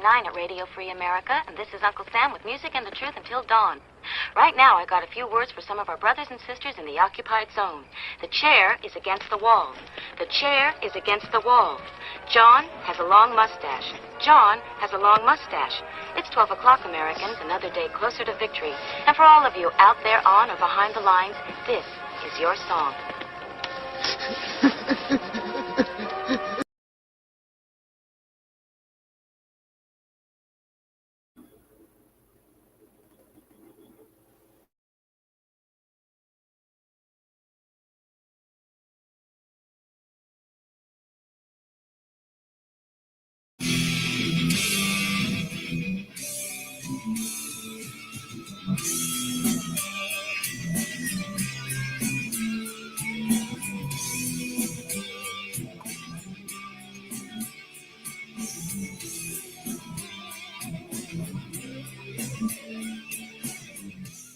9:59 at Radio Free America, and this is Uncle Sam with music and the truth until dawn. Right now, I got a few words for some of our brothers and sisters in the occupied zone. The chair is against the wall. The chair is against the wall. John has a long mustache. John has a long mustache. It's 12 o'clock, Americans, another day closer to victory. And for all of you out there on or behind the lines, this is your song.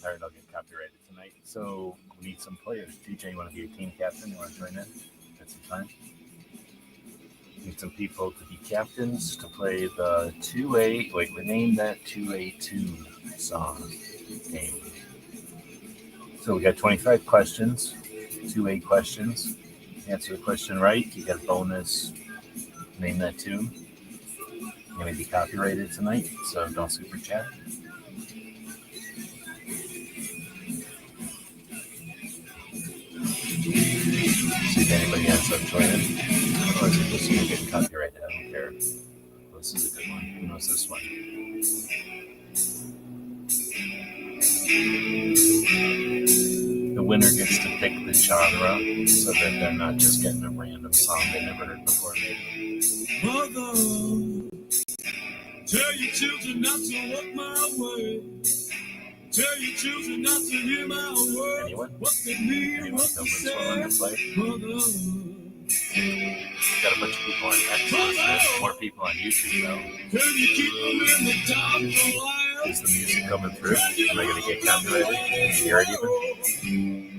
Sorry, I'll get copyrighted tonight. So we need some players. DJ, you want to be a team captain? You want to join in? Get some time. Need some people to be captains to play the 2A. Wait, rename that 2A tune song game. So we got 25 questions, 2A questions. Answer the question right, you get a bonus. Name that tune. You're going to be copyrighted tonight, so don't super chat. See if anybody ends up joining. Otherwise, we're just going to get copyrighted. I don't care. Well, this is a good one. Who knows this one? The winner gets to pick the genre so that they're not just getting a random song they never heard before. Maybe. Mother, tell your children not to walk my way. Tell your children not to hear my word. Anyone? What they mean, Anyone? what they say. Mother. Got a bunch of people on X. There's more people on YouTube though. Can you keep them in the dark for a while? Is the music coming through? Am I going to get copyrighted? Can you hear it even?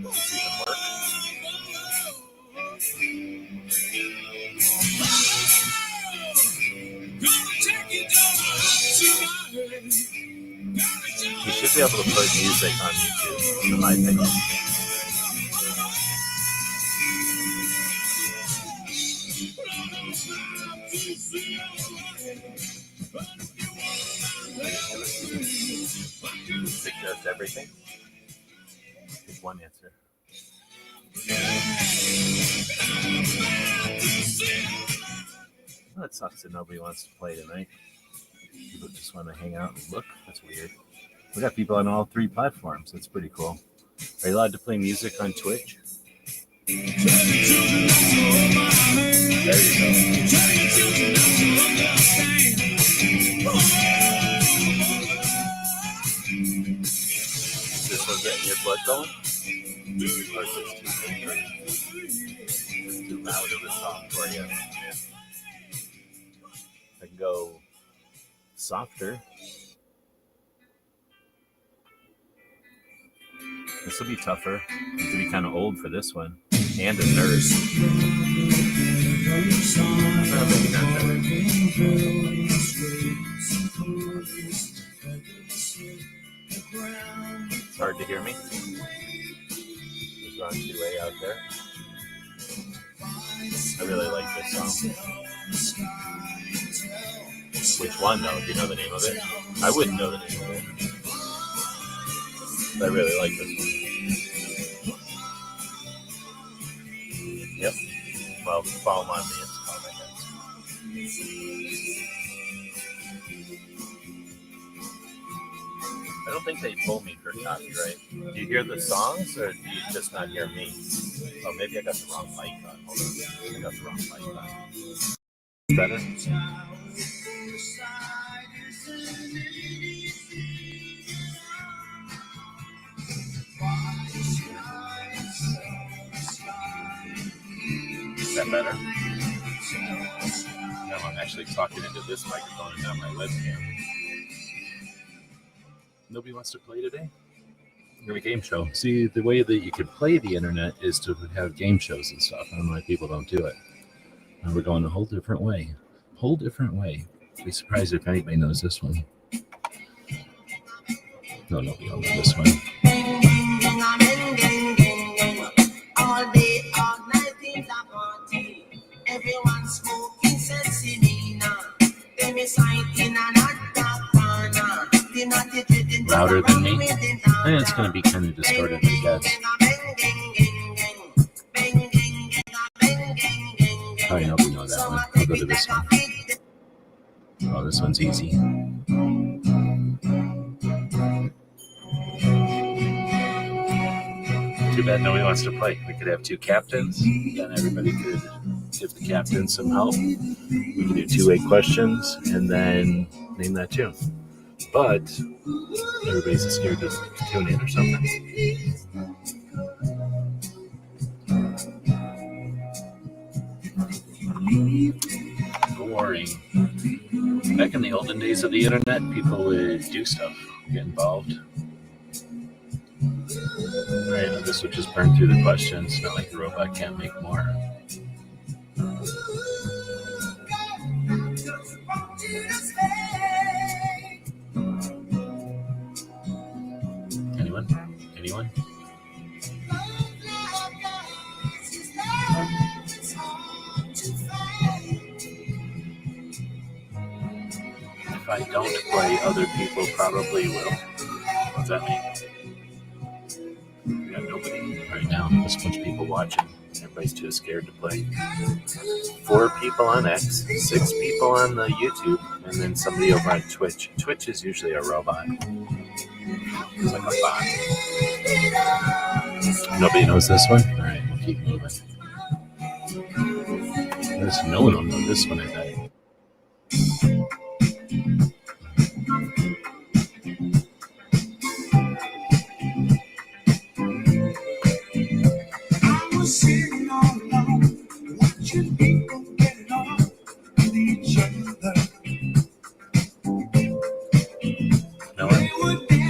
Does this even work? You should be able to put music on YouTube, in my opinion. Suggest everything. Pick one answer. Well, that sucks that nobody wants to play tonight. People just want to hang out and look. That's weird. We got people on all three platforms. That's pretty cool. Are you allowed to play music on Twitch? There you go. Is this one getting your blood going? Or is this too dangerous? It's too loud of a song for you. I can go softer. This will be tougher. You have to be kind of old for this one. And a nurse. Maybe not better. It's hard to hear me. There's Ron 2A out there. I really like this song. Which one, though? Do you know the name of it? I wouldn't know the name of it. But I really like this one. Yep. Well, follow on the Instagram, I guess. I don't think they told me for copyright. Do you hear the songs, or do you just not hear me? Oh, maybe I got the wrong mic on. Hold on. I got the wrong mic on. Better? Is that better? No, I'm actually talking into this microphone and not my webcam. Nobody wants to play today? We're going to game show. See, the way that you could play the internet is to have game shows and stuff. I don't know why people don't do it. And we're going a whole different way. Whole different way. I'd be surprised if anybody knows this one. No, nobody will know this one. All day, all night in the party. Everyone smoking sensimina. They me sight in another corner. Louder than me? And it's going to be kind of distorted, I guess. Probably nobody know that one. I'll go to this one. Oh, this one's easy. Too bad nobody wants to play. We could have two captains, then everybody could give the captain some help. We could do two-way questions and then name that tune. But everybody's scared to tune in or something. Boring. Back in the olden days of the internet, people would do stuff, get involved. Right, this would just burn through the questions. Not like the robot can't make more. Anyone? If I don't play, other people probably will. What's that mean? We got nobody right now. There's a bunch of people watching. Everybody's too scared to play. 4 people on X, 6 people on the YouTube, and then somebody over on Twitch. Twitch is usually a robot. It's like a bot. Nobody knows this one? Alright, we'll keep moving. No one will know this one, I bet. Sitting all alone, watching people get it on with each other.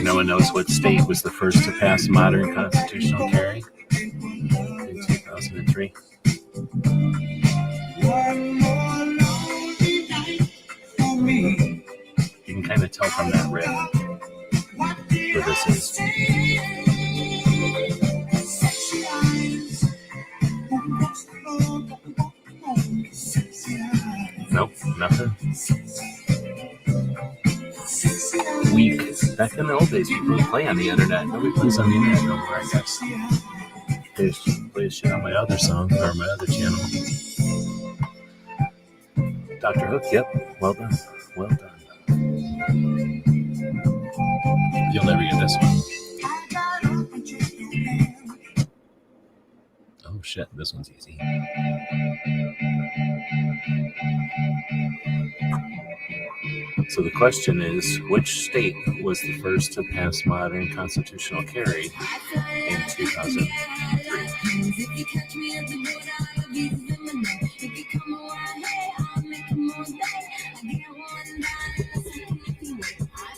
No one knows what state was the first to pass modern constitutional carry in 2003. One more lonely night for me. You can kind of tell from that riff where this is. Nope, nothing. Weak. Back in the old days, people would play on the internet. Nobody plays on the internet no more, I guess. They just play shit on my other song or my other channel. Dr. Hook, yep. Well done. Well done. You'll never get this one. Oh shit, this one's easy. So the question is, which state was the first to pass modern constitutional carry in 2003?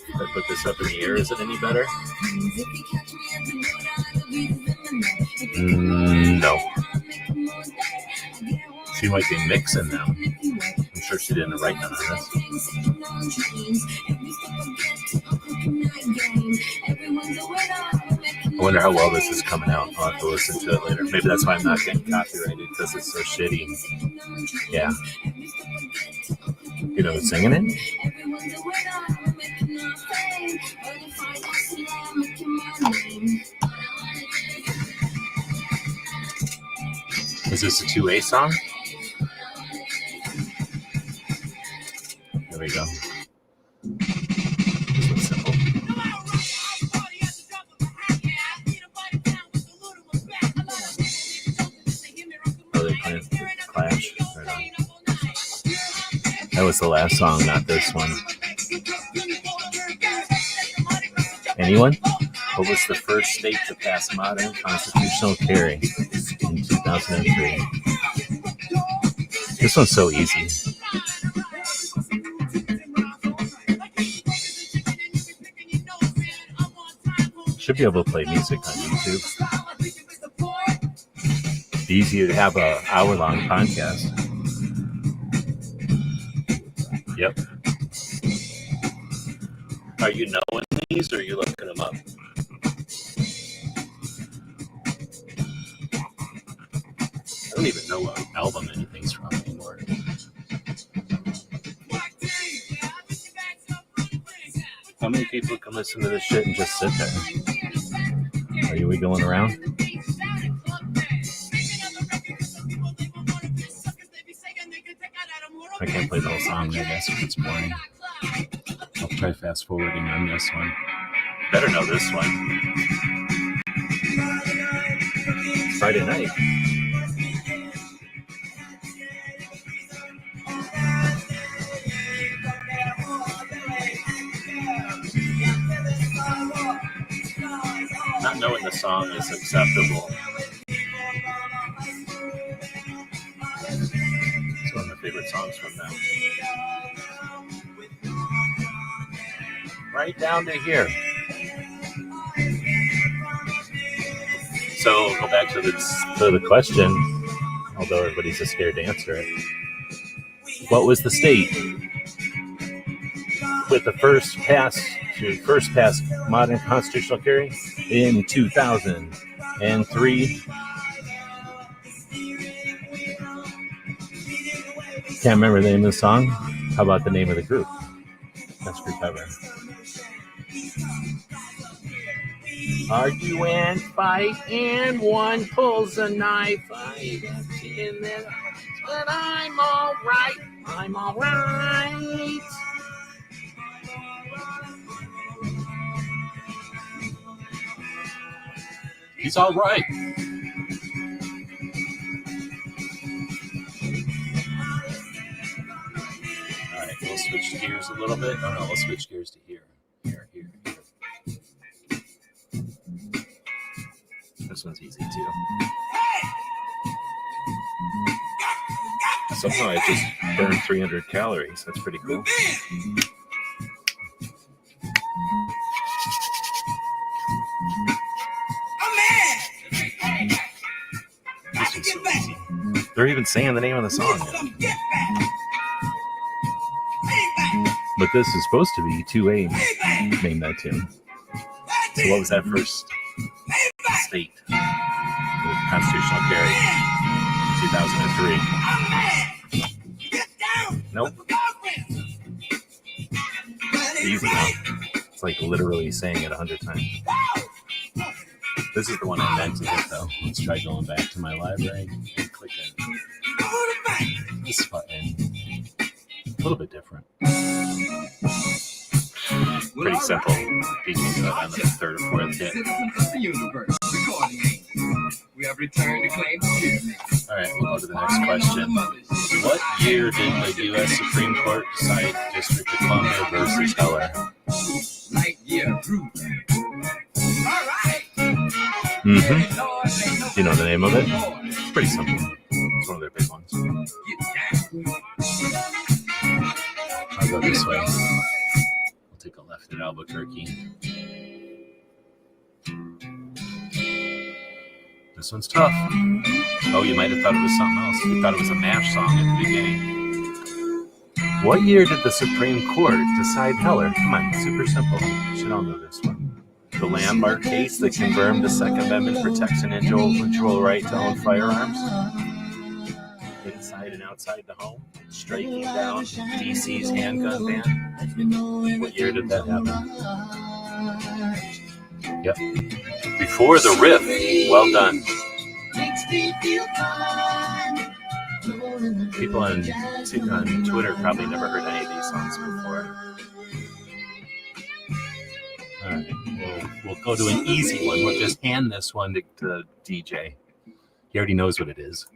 If I put this up in the air, is it any better? No. She might be mixing now. I'm sure she didn't write none of this. I wonder how well this is coming out. I'll have to listen to it later. Maybe that's why I'm not getting copyrighted, because it's so shitty. Yeah. You know who's singing it? Is this a 2A song? There we go. This one's simple. Oh, they playing Clash? Right on. That was the last song, not this one. Anyone? What was the first state to pass modern constitutional carry in 2003? This one's so easy. Should be able to play music on YouTube. It's easier to have an hour-long podcast. Yep. Are you knowing these or are you looking them up? I don't even know what album anything's from anymore. How many people can listen to this shit and just sit there? Are we going around? I can't play the whole song, I guess, if it's boring. I'll try fast forwarding on this one. Better know this one. Friday night. Not knowing the song is acceptable. It's one of my favorite songs from them. Right down to here. So go back to the question, although everybody's just scared to answer it. What was the state with the first pass modern constitutional carry in 2003? Can't remember the name of the song. How about the name of the group? Best group ever. Argue and fight, and one pulls a knife. But I'm all right. I'm all right. He's all right. All right, we'll switch gears a little bit. Oh no, we'll switch gears to here. Here. This one's easy too. Somehow I just burned 300 calories. That's pretty cool. This one's so easy. They're even saying the name of the song now. But this is supposed to be 2A. Name that tune. So what was that first state? Constitutional carry. 2003. Nope. Easy now. It's like literally saying it 100 times. This is the one I meant to hit though. Let's try going back to my library and clicking this button. A little bit different. Pretty simple. DJ do it on the third or fourth hit. We have returned to claim. All right, we'll go to the next question. What year did the U.S. Supreme Court decide District of Columbia versus Heller? Light year proof. Mm-hmm. Do you know the name of it? It's pretty simple. It's one of their big ones. I'll go this way. We'll take a left at Albuquerque. This one's tough. Oh, you might have thought it was something else. You thought it was a MASH song at the beginning. What year did the Supreme Court decide Heller? Come on, super simple. You should all know this one. The landmark case that confirmed the Second Amendment protects an individual right to own firearms. Inside and outside the home, striking down DC's handgun ban. What year did that happen? Yep. Before the riff. Well done. People on Twitter probably never heard any of these songs before. All right, we'll go to an easy one. We'll just hand this one to DJ. He already knows what it is.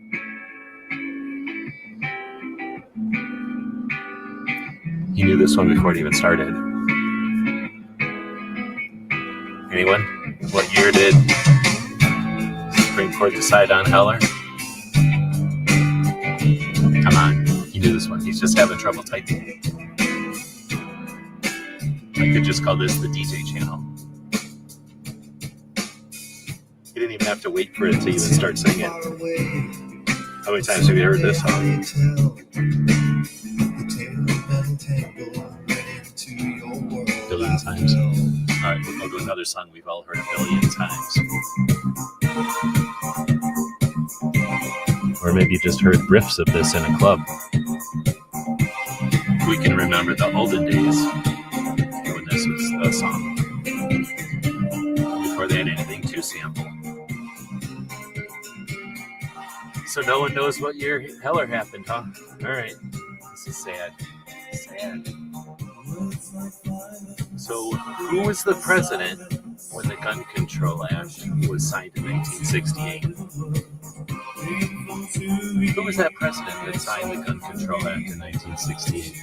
He knew this one before it even started. Anyone? What year did Supreme Court decide on Heller? Come on. He knew this one. He's just having trouble typing. I could just call this the DJ channel. You didn't even have to wait for it to even start singing. How many times have you heard this song? times. All right, we'll go to another song we've all heard a billion times. Or maybe you just heard riffs of this in a club. We can remember the olden days when this was a song. Before they had anything to sample. So no one knows what year Heller happened, huh? All right. This is sad. Sad. So who was the president when the Gun Control Act was signed in 1968? Who was that president that signed the Gun Control Act in 1968?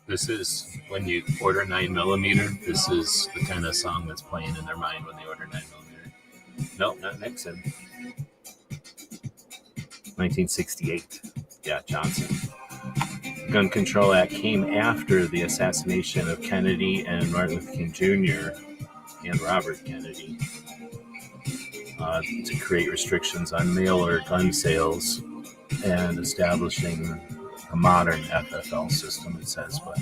This is when you order 9mm. This is the kind of song that's playing in their mind when they order 9mm. Nope, not Nixon. 1968. Yeah, Johnson. The Gun Control Act came after the assassination of Kennedy and Martin Luther King Jr. and Robert Kennedy to create restrictions on mail-order gun sales and establishing a modern FFL system, it says, but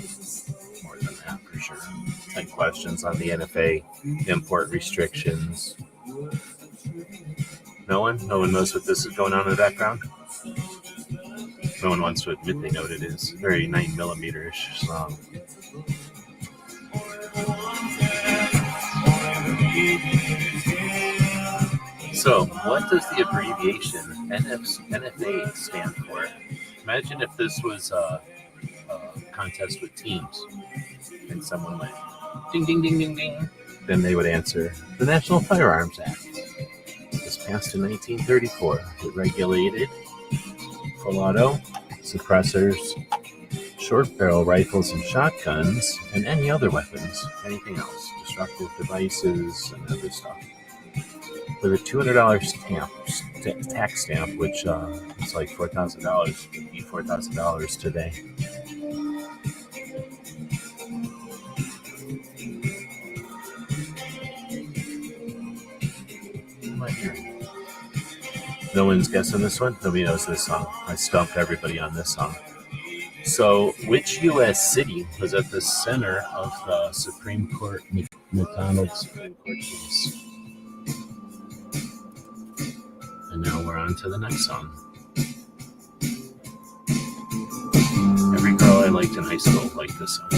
more than that for sure. 10 questions on the NFA, import restrictions. No one knows what this is going on in the background? No one wants to admit they know what it is. Very 9mm-ish song. So, what does the abbreviation NFA stand for? Imagine if this was a contest with teams and someone went ding, ding, ding, ding, ding. Then they would answer the National Firearms Act. It was passed in 1934. It regulated full auto, suppressors, short barrel rifles and shotguns, and any other weapons, anything else, destructive devices and other stuff. With a $200 tax stamp, which is like $4,000, would be $4,000 today. No one's guessing this one? Nobody knows this song. I stumped everybody on this song. So, which U.S. city was at the center of the Supreme Court, McDonald's Supreme Court case? And now we're on to the next song. Every girl I liked in high school liked this song.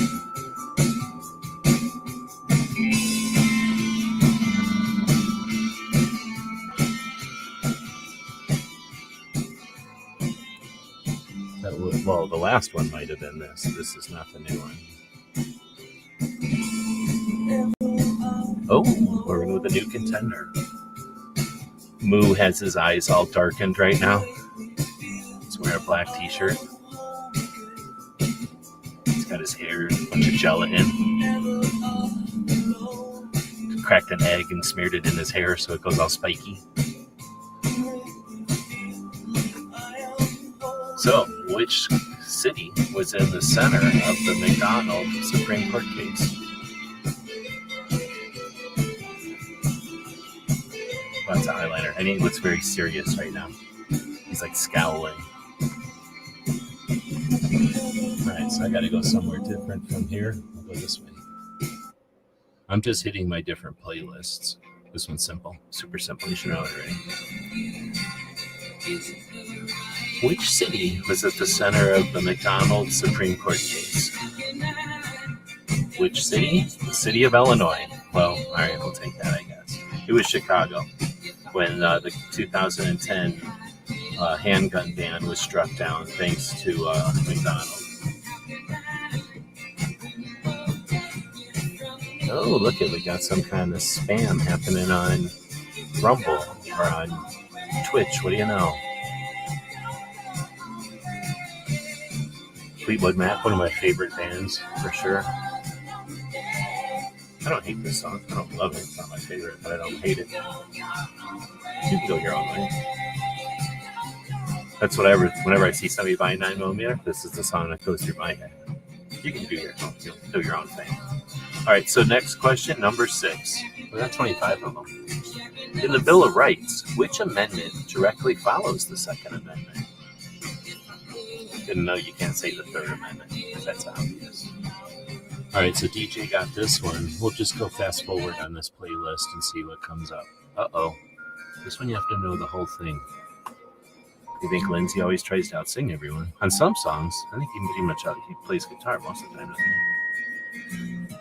Well, the last one might have been this. This is not the new one. Oh, we're in with a new contender. Moo has his eyes all darkened right now. He's wearing a black t-shirt. He's got his hair, a bunch of gelatin. Cracked an egg and smeared it in his hair so it goes all spiky. So, which city was in the center of the McDonald Supreme Court case? Lots of eyeliner. And he looks very serious right now. He's like scowling. Alright, so I gotta go somewhere different from here. I'll go this way. I'm just hitting my different playlists. This one's simple. Super simple. You should know it already. Which city was at the center of the McDonald Supreme Court case? Which city? The city of Illinois. Well, all right, we'll take that, I guess. It was Chicago when the 2010 handgun ban was struck down thanks to McDonald. Oh, look it, we got some kind of spam happening on Rumble or on Twitch. What do you know? Fleetwood Mac, one of my favorite bands, for sure. I don't hate this song. I don't love it. It's not my favorite, but I don't hate it. You can go your own way. That's whenever I see somebody buying 9mm, this is the song that goes through my head. You can do your own thing. All right, so next question, number 6. We got 25 of them. In the Bill of Rights, which amendment directly follows the Second Amendment? Didn't know you can't say the Third Amendment, because that's obvious. All right, so DJ got this one. We'll just go fast forward on this playlist and see what comes up. Uh-oh. This one you have to know the whole thing. You think Lindsay always tries to outsing everyone? On some songs, I think he pretty much he plays guitar most of the time, doesn't he?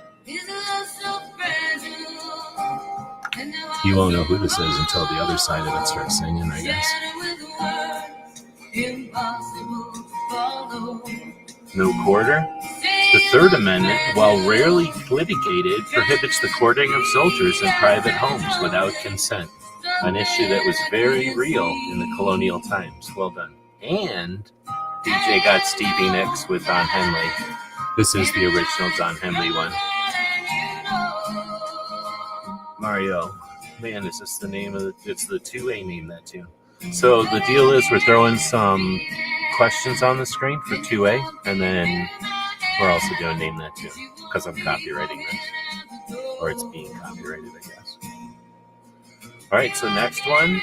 You won't know who this is until the other side of it starts singing, I guess. No quarter? The Third Amendment, while rarely litigated, prohibits the courting of soldiers in private homes without consent, an issue that was very real in the colonial times. Well done. And DJ got Stevie Nicks with Don Henley. This is the original Don Henley one. Mario. Man, is this the name of it? It's the 2A name, that tune. So the deal is we're throwing some questions on the screen for 2A, and then we're also doing Name That Tune, because I'm copywriting this. Or it's being copyrighted, I guess. All right, so next one.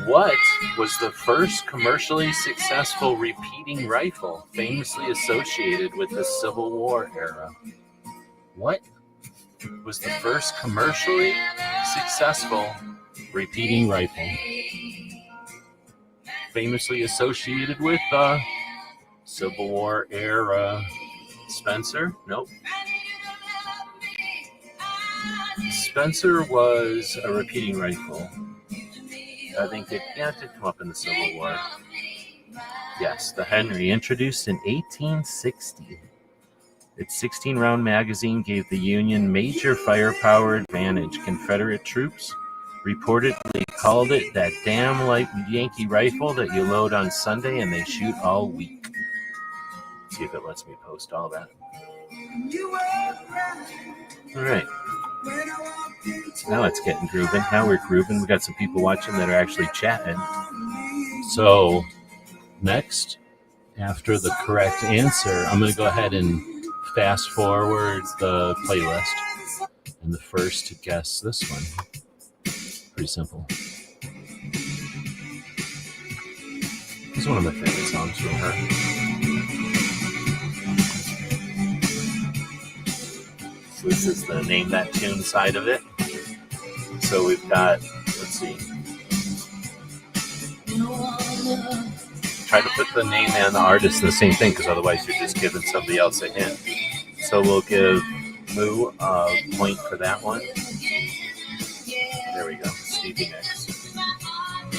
What was the first commercially successful repeating rifle famously associated with the Civil War era? What was the first commercially successful repeating rifle famously associated with the Civil War era? Spencer? Nope. Spencer was a repeating rifle. I think it did come up in the Civil War. Yes, the Henry, introduced in 1860. Its 16-round magazine gave the Union major firepower advantage. Confederate troops reportedly called it that damn light Yankee rifle that you load on Sunday and they shoot all week. Let's see if it lets me post all that. All right. Now it's getting grooving. Now we're grooving. We got some people watching that are actually chatting. So next, after the correct answer, I'm going to go ahead and fast forward the playlist. And the first to guess this one. Pretty simple. This is one of my favorite songs from her. So this is the Name That Tune side of it. So we've got, let's see. Try to put the name and the artist in the same thing, because otherwise you're just giving somebody else a hint. So we'll give Moo a point for that one. There we go, Stevie Nicks.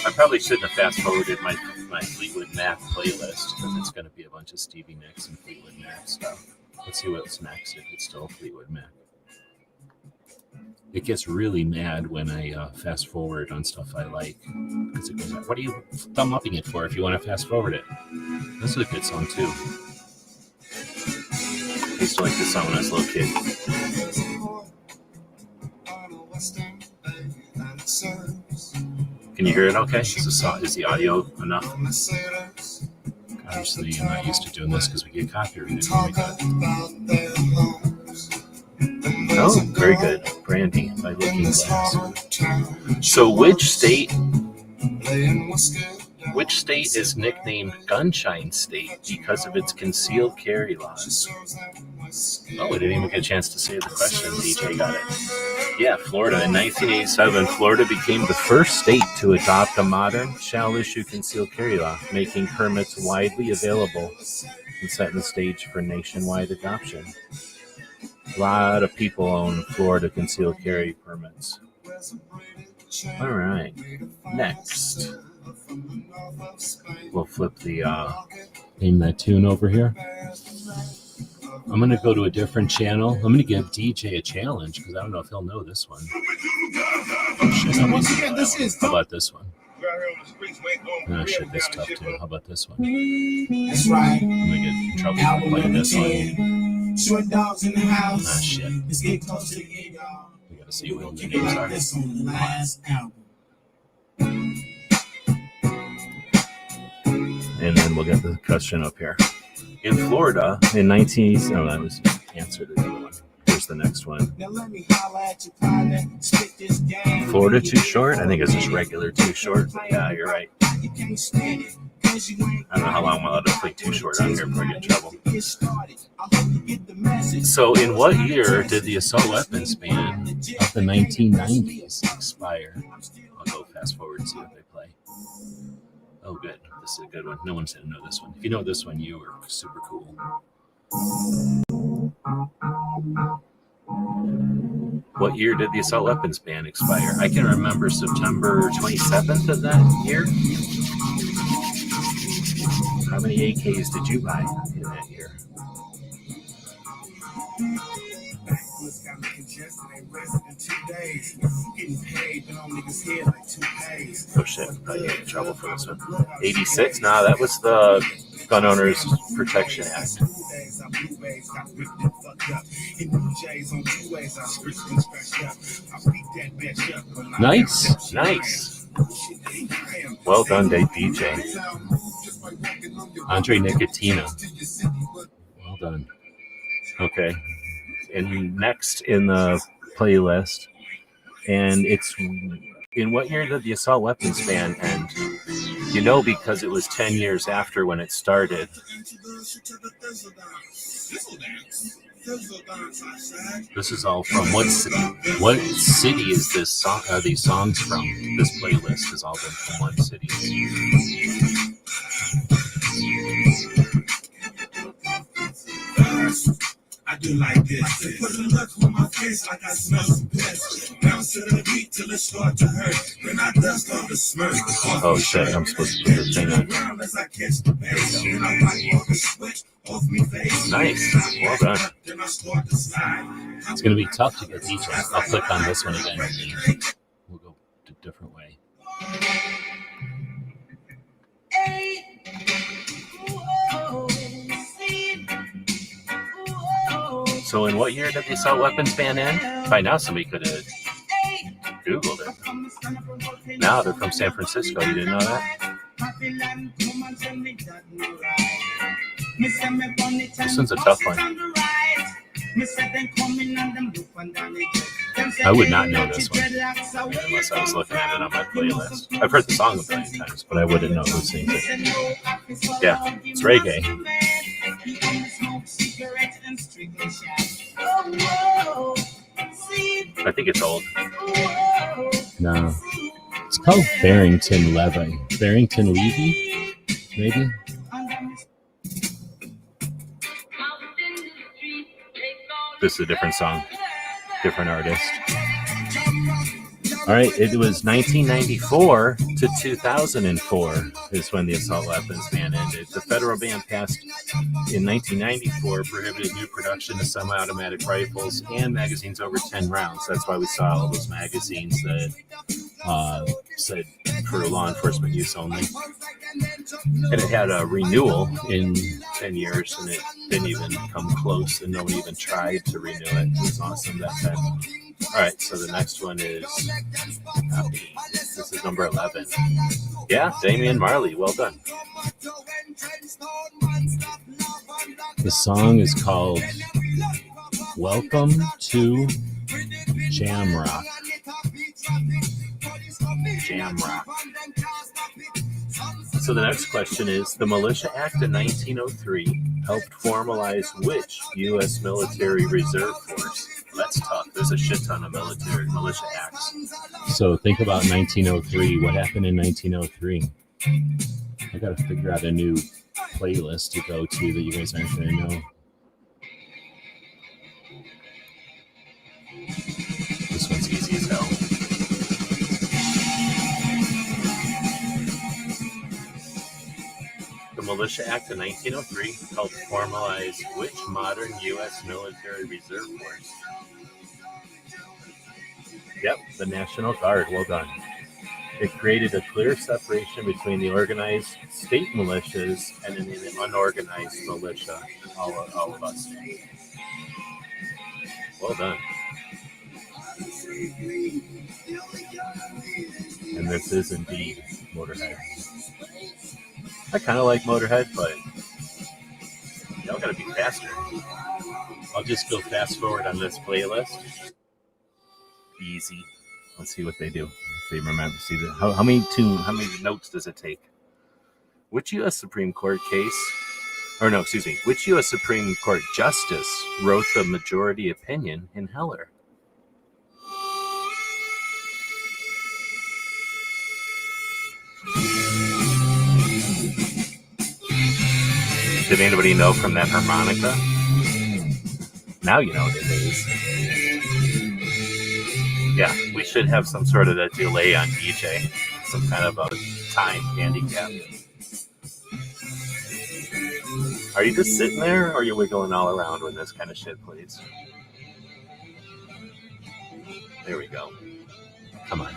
I probably shouldn't have fast-forwarded my Fleetwood Mac playlist, because it's going to be a bunch of Stevie Nicks and Fleetwood Mac stuff. Let's see what's next, if it's still Fleetwood Mac. It gets really mad when I fast forward on stuff I like, because it goes, what are you thumb upping it for if you want to fast forward it? This is a good song too. I used to like this song when I was a little kid. Can you hear it okay? Is the audio enough? Obviously, I'm not used to doing this because we get copyrighted. Oh, very good. Brandy by Looking Glass. So which state is nicknamed Gunshine State because of its concealed carry laws? Oh, we didn't even get a chance to say the question. DJ got it. Yeah, Florida. In 1987, Florida became the first state to adopt a modern, shall-issue concealed carry law, making permits widely available and setting the stage for nationwide adoption. A lot of people own Florida concealed carry permits. All right. Next, we'll flip the Name That Tune over here. I'm going to go to a different channel. I'm going to give DJ a challenge because I don't know if he'll know this one. Oh, shit. How about this one? Oh, shit, this is tough too. How about this one? That's right. I'm going to get in trouble for playing this one. Short dogs in the house. Ah, shit. Let's get close to the game, y'all. We got to see what the names are. This on the last album. And then we'll get the question up here. In Florida, in 19... Oh, that was the answer to the other one. Here's the next one. Now let me holler at your partner, spit this game. Florida Too Short? I think it's just regular Too Short. Yeah, you're right. You can't stand it, 'cause you ain't I don't know how long I'm allowed to play Too Short on here before I get in trouble. get started. I hope you get the message. So in what year did the assault weapons ban of the 1990s expire? I'll go fast forward and see what they play. Oh, good. This is a good one. No one said to know this one. If you know this one, you are super cool. What year did the assault weapons ban expire? I can remember September 27th of that year. How many AKs did you buy in that year? Oh shit, I get in trouble for this one. 86? Nah, that was the Gun Owners Protection Act. Nice, nice. Well done, DJ. Andre Nicotina. Well done. Okay. And next in the playlist, and it's in what year did the assault weapons ban end? You know, because it was 10 years after when it started. This is all from what city? What city is this song? Are these songs from? This playlist has all been from one city. I do like this. Put a look on my face like I smell some piss. Bounce to the beat till it start to hurt. Then I dust off the smirk. Oh shit, I'm supposed to put the thing on. Nice. Well done. It's going to be tough to get each one. I'll click on this one again. We'll go a different way. So in what year did the assault weapons ban end? By now somebody could have Googled it. Now they're from San Francisco. You didn't know that? This one's a tough one. I would not know this one unless I was looking at it on my playlist. I've heard the song a million times, but I wouldn't know who sings it. Yeah, it's reggae. I think it's old. No. It's called Barrington Levy. Barrington Levy? Maybe? This is a different song. Different artist. All right, it was 1994 to 2004 is when the assault weapons ban ended. The federal ban passed in 1994 prohibited new production of semi-automatic rifles and magazines over 10 rounds. That's why we saw all those magazines that said for law enforcement use only. And it had a renewal in 10 years, and it didn't even come close, and no one even tried to renew it. It was awesome that time. All right, so the next one is this is number 11. Yeah, Damian Marley, well done. The song is called Welcome to Jamrock. Jamrock. So the next question is, the Militia Act of 1903 helped formalize which U.S. military reserve force? That's tough. There's a shit ton of militia acts. So think about 1903. What happened in 1903? I got to figure out a new playlist to go to that you guys aren't going to know. This one's easy as hell. The Militia Act of 1903 helped formalize which modern U.S. military reserve force? Yep, the National Guard. Well done. It created a clear separation between the organized state militias and the unorganized militia, all of us. Well done. And this is indeed Motorhead. I kind of like Motorhead, but y'all gotta be faster. I'll just go fast forward on this playlist. Easy. Let's see what they do. If they remember. See how many notes does it take? Which U.S. Supreme Court case, which U.S. Supreme Court justice wrote the majority opinion in Heller? Did anybody know from that harmonica? Now you know what it is. Yeah, we should have some sort of a delay on DJ, some kind of a time handicap. Are you just sitting there, or are you wiggling all around when this kind of shit plays? There we go. Come on.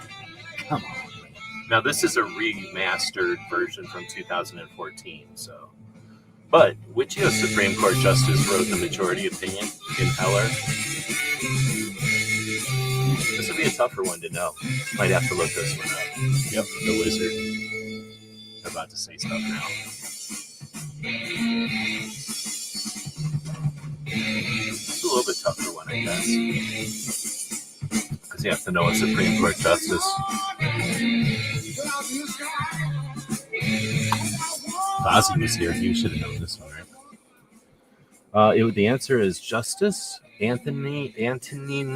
Now, this is a remastered version from 2014, so. But which U.S. Supreme Court justice wrote the majority opinion in Heller? This would be a tougher one to know. Might have to look this one up. Yep, the wizard. They're about to say stuff now. It's a little bit tougher one, I guess. Because you have to know a Supreme Court justice. Ozzy was here. You should have known this one, right? The answer is Justice Antonin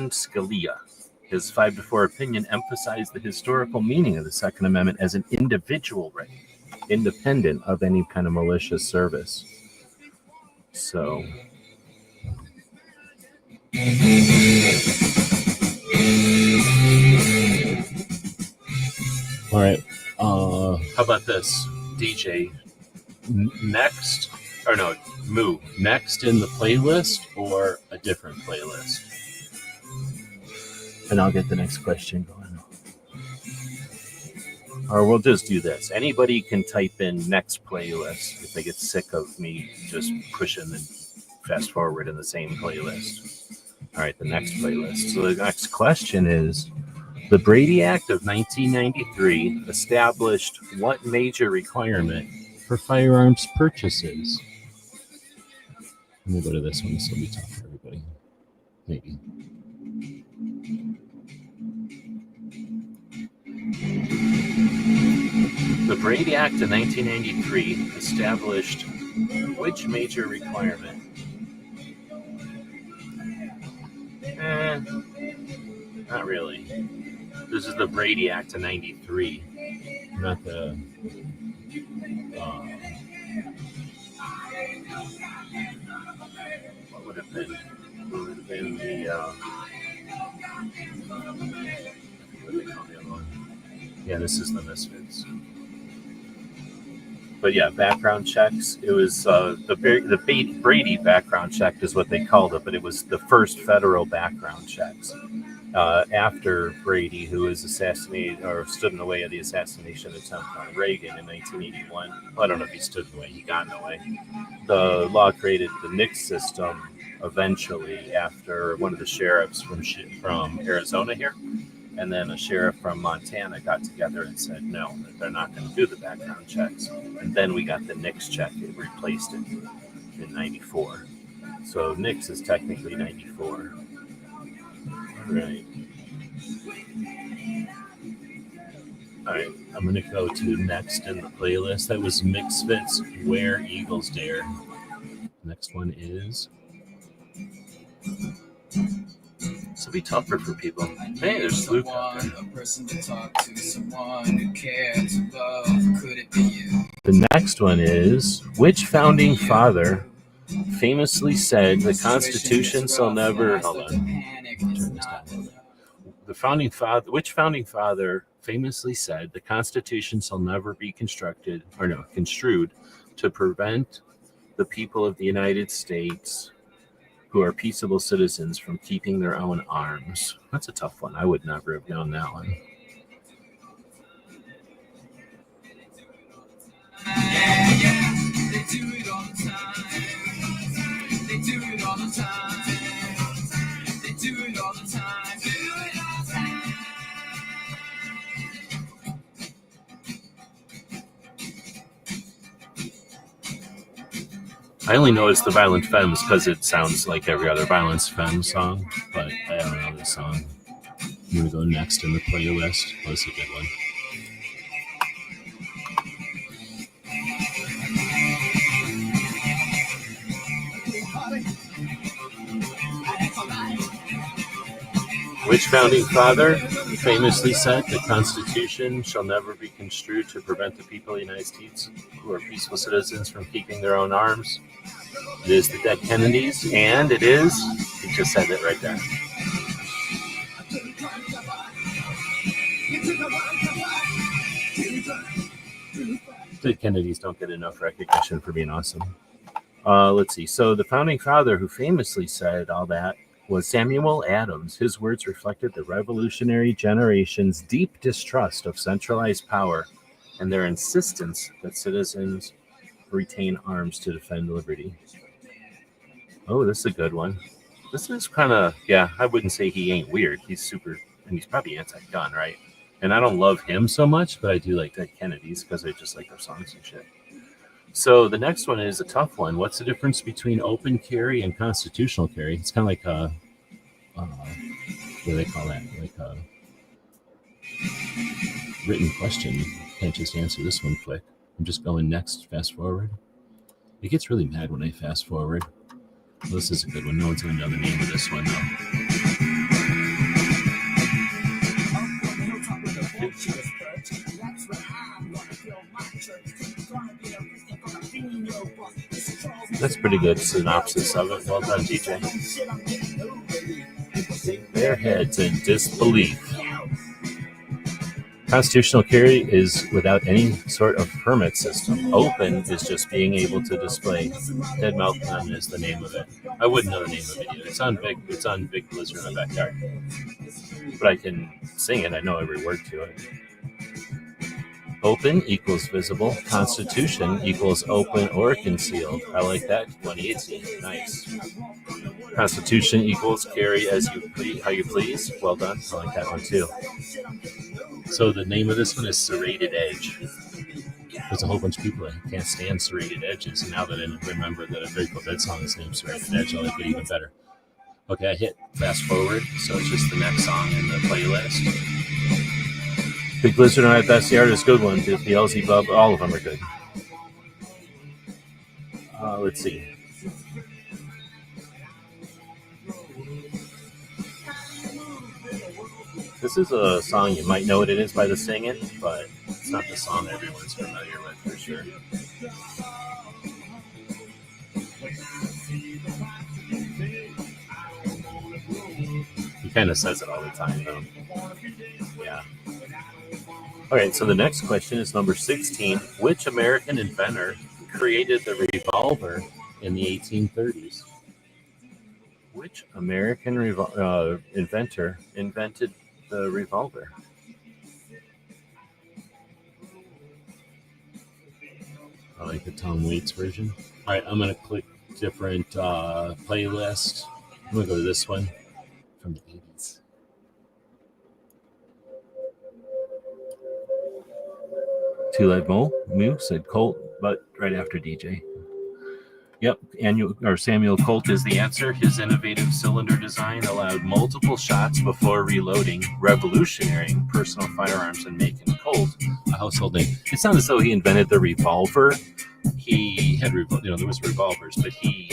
Scalia. His 5-4 opinion emphasized the historical meaning of the Second Amendment as an individual right, independent of any kind of malicious service. So, all right. How about this, DJ? Next in the playlist or a different playlist? And I'll get the next question going. Or we'll just do this. Anybody can type in next playlist if they get sick of me just pushing the fast forward in the same playlist. All right, the next playlist. So the next question is, the Brady Act of 1993 established what major requirement for firearms purchases? Let me go to this one. This will be tough for everybody. Maybe. The Brady Act of 1993 established which major requirement? Not really. This is the Brady Act of 93. Not the... What would have been? What would have been the... what do they call the other one? Yeah, this is the Misfits. But yeah, background checks. It was the Brady background check is what they called it, but it was the first federal background checks after Brady, who was assassinated or stood in the way of the assassination attempt on Reagan in 1981. Well, I don't know if he stood in the way; he got in the way. The law created the NICS system eventually after one of the sheriffs from Arizona here. And then a sheriff from Montana got together and said, no, they're not going to do the background checks. And then we got the NICS check. It replaced it in 94. So NICS is technically 94. Right. All right. I'm going to go to next in the playlist. That was Misfits, Where Eagles Dare. Next one is... This will be tougher for people. Hey, there's Luke out there. The next one is, which founding father famously said the Constitution shall never... Hold on. Turn this down. Which founding father famously said the Constitution shall never be construed to prevent the people of the United States who are peaceable citizens from keeping their own arms? That's a tough one. I would never have known that one. They do it all the time. They do it all the time. They do it all the time. Do it all the time. I only know it's the Violent Femmes because it sounds like every other Violent Femmes song, but I don't know the song. I'm going to go next in the playlist. Oh, that's a good one. Which founding father famously said the Constitution shall never be construed to prevent the people of the United States who are peaceful citizens from keeping their own arms? It is the dead Kennedys, and it is, he just said it right there. The Kennedys don't get enough recognition for being awesome. Let's see. So the founding father who famously said all that was Samuel Adams. His words reflected the revolutionary generation's deep distrust of centralized power and their insistence that citizens retain arms to defend liberty. Oh, this is a good one. This is kind of, yeah, I wouldn't say he ain't weird. He's super, and he's probably anti-gun, right? And I don't love him so much, but I do like Dead Kennedys because I just like their songs and shit. So the next one is a tough one. What's the difference between open carry and constitutional carry? It's kind of like a, what do they call that? Like a written question. You can't just answer this one quick. I'm just going next, fast forward. It gets really mad when I fast forward. Well, this is a good one. No one's going to know the name of this one, though. That's pretty good synopsis of it. Well done, DJ. Their heads in disbelief. Constitutional carry is without any sort of permit system. Open is just being able to display. Dead Mouth Gun is the name of it. I wouldn't know the name of it either. It's on Big Blizzard in my backyard. But I can sing it. I know every word to it. Open equals visible. Constitution equals open or concealed. I like that. 180. Nice. Constitution equals carry as you please, how you please. Well done. I like that one too. So the name of this one is Serrated Edge. There's a whole bunch of people that can't stand serrated edges. And now that I remember that a Grateful Dead song is named Serrated Edge, I like it even better. Okay, I hit fast forward. So it's just the next song in the playlist. Big Blizzard and I Best the Artist, good one. The Beelzebub, all of them are good. Let's see. This is a song you might know what it is by the singing, but it's not the song everyone's familiar with for sure. He kind of says it all the time, though. Yeah. All right, so the next question is number 16. Which American inventor created the revolver in the 1830s? Which American inventor invented the revolver? I like the Tom Waits version. All right, I'm going to click different playlist. I'm going to go to this one from the 80s. Two Live Moo said Colt, but right after DJ. Yep, Samuel Colt is the answer. His innovative cylinder design allowed multiple shots before reloading, revolutionizing personal firearms and making Colt a household name. It's not as though he invented the revolver. He had, there was revolvers, but he,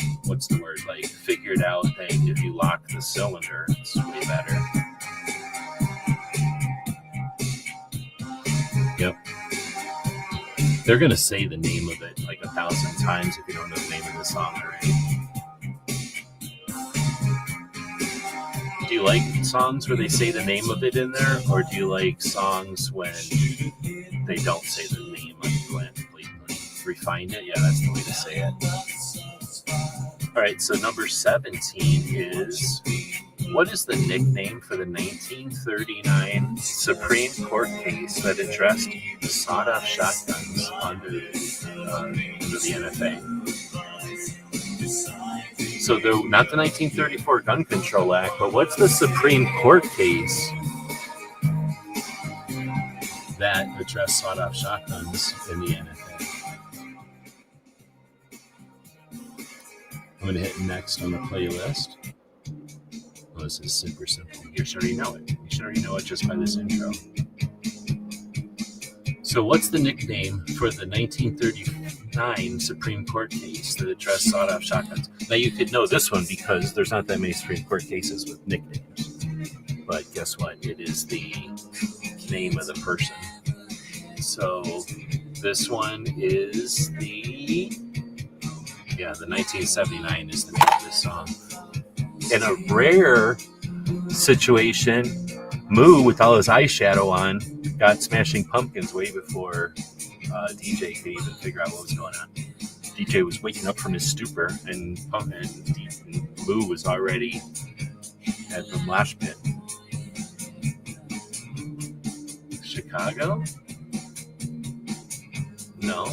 figured out that if you lock the cylinder, it's way better. Yep. They're going to say the name of it like 1,000 times if you don't know the name of the song already. Do you like songs where they say the name of it in there? Or do you like songs when they don't say the name of it? Refine it? Yeah, that's the way to say it. All right, so number 17 is... What is the nickname for the 1939 Supreme Court case that addressed sawed-off shotguns under the NFA? So not the 1934 Gun Control Act, but what's the Supreme Court case that addressed sawed-off shotguns in the NFA? I'm going to hit next on the playlist. Oh, this is super simple. You should already know it. You should already know it just by this intro. So what's the nickname for the 1939 Supreme Court case that addressed sawed-off shotguns? Now, you could know this one because there's not that many Supreme Court cases with nicknames. But guess what? It is the name of the person. So this one is the 1979 is the name of this song. In a rare situation, Moo, with all his eyeshadow on, got Smashing Pumpkins way before DJ could even figure out what was going on. DJ was waking up from his stupor, and Moo was already at the mosh pit. Chicago? No.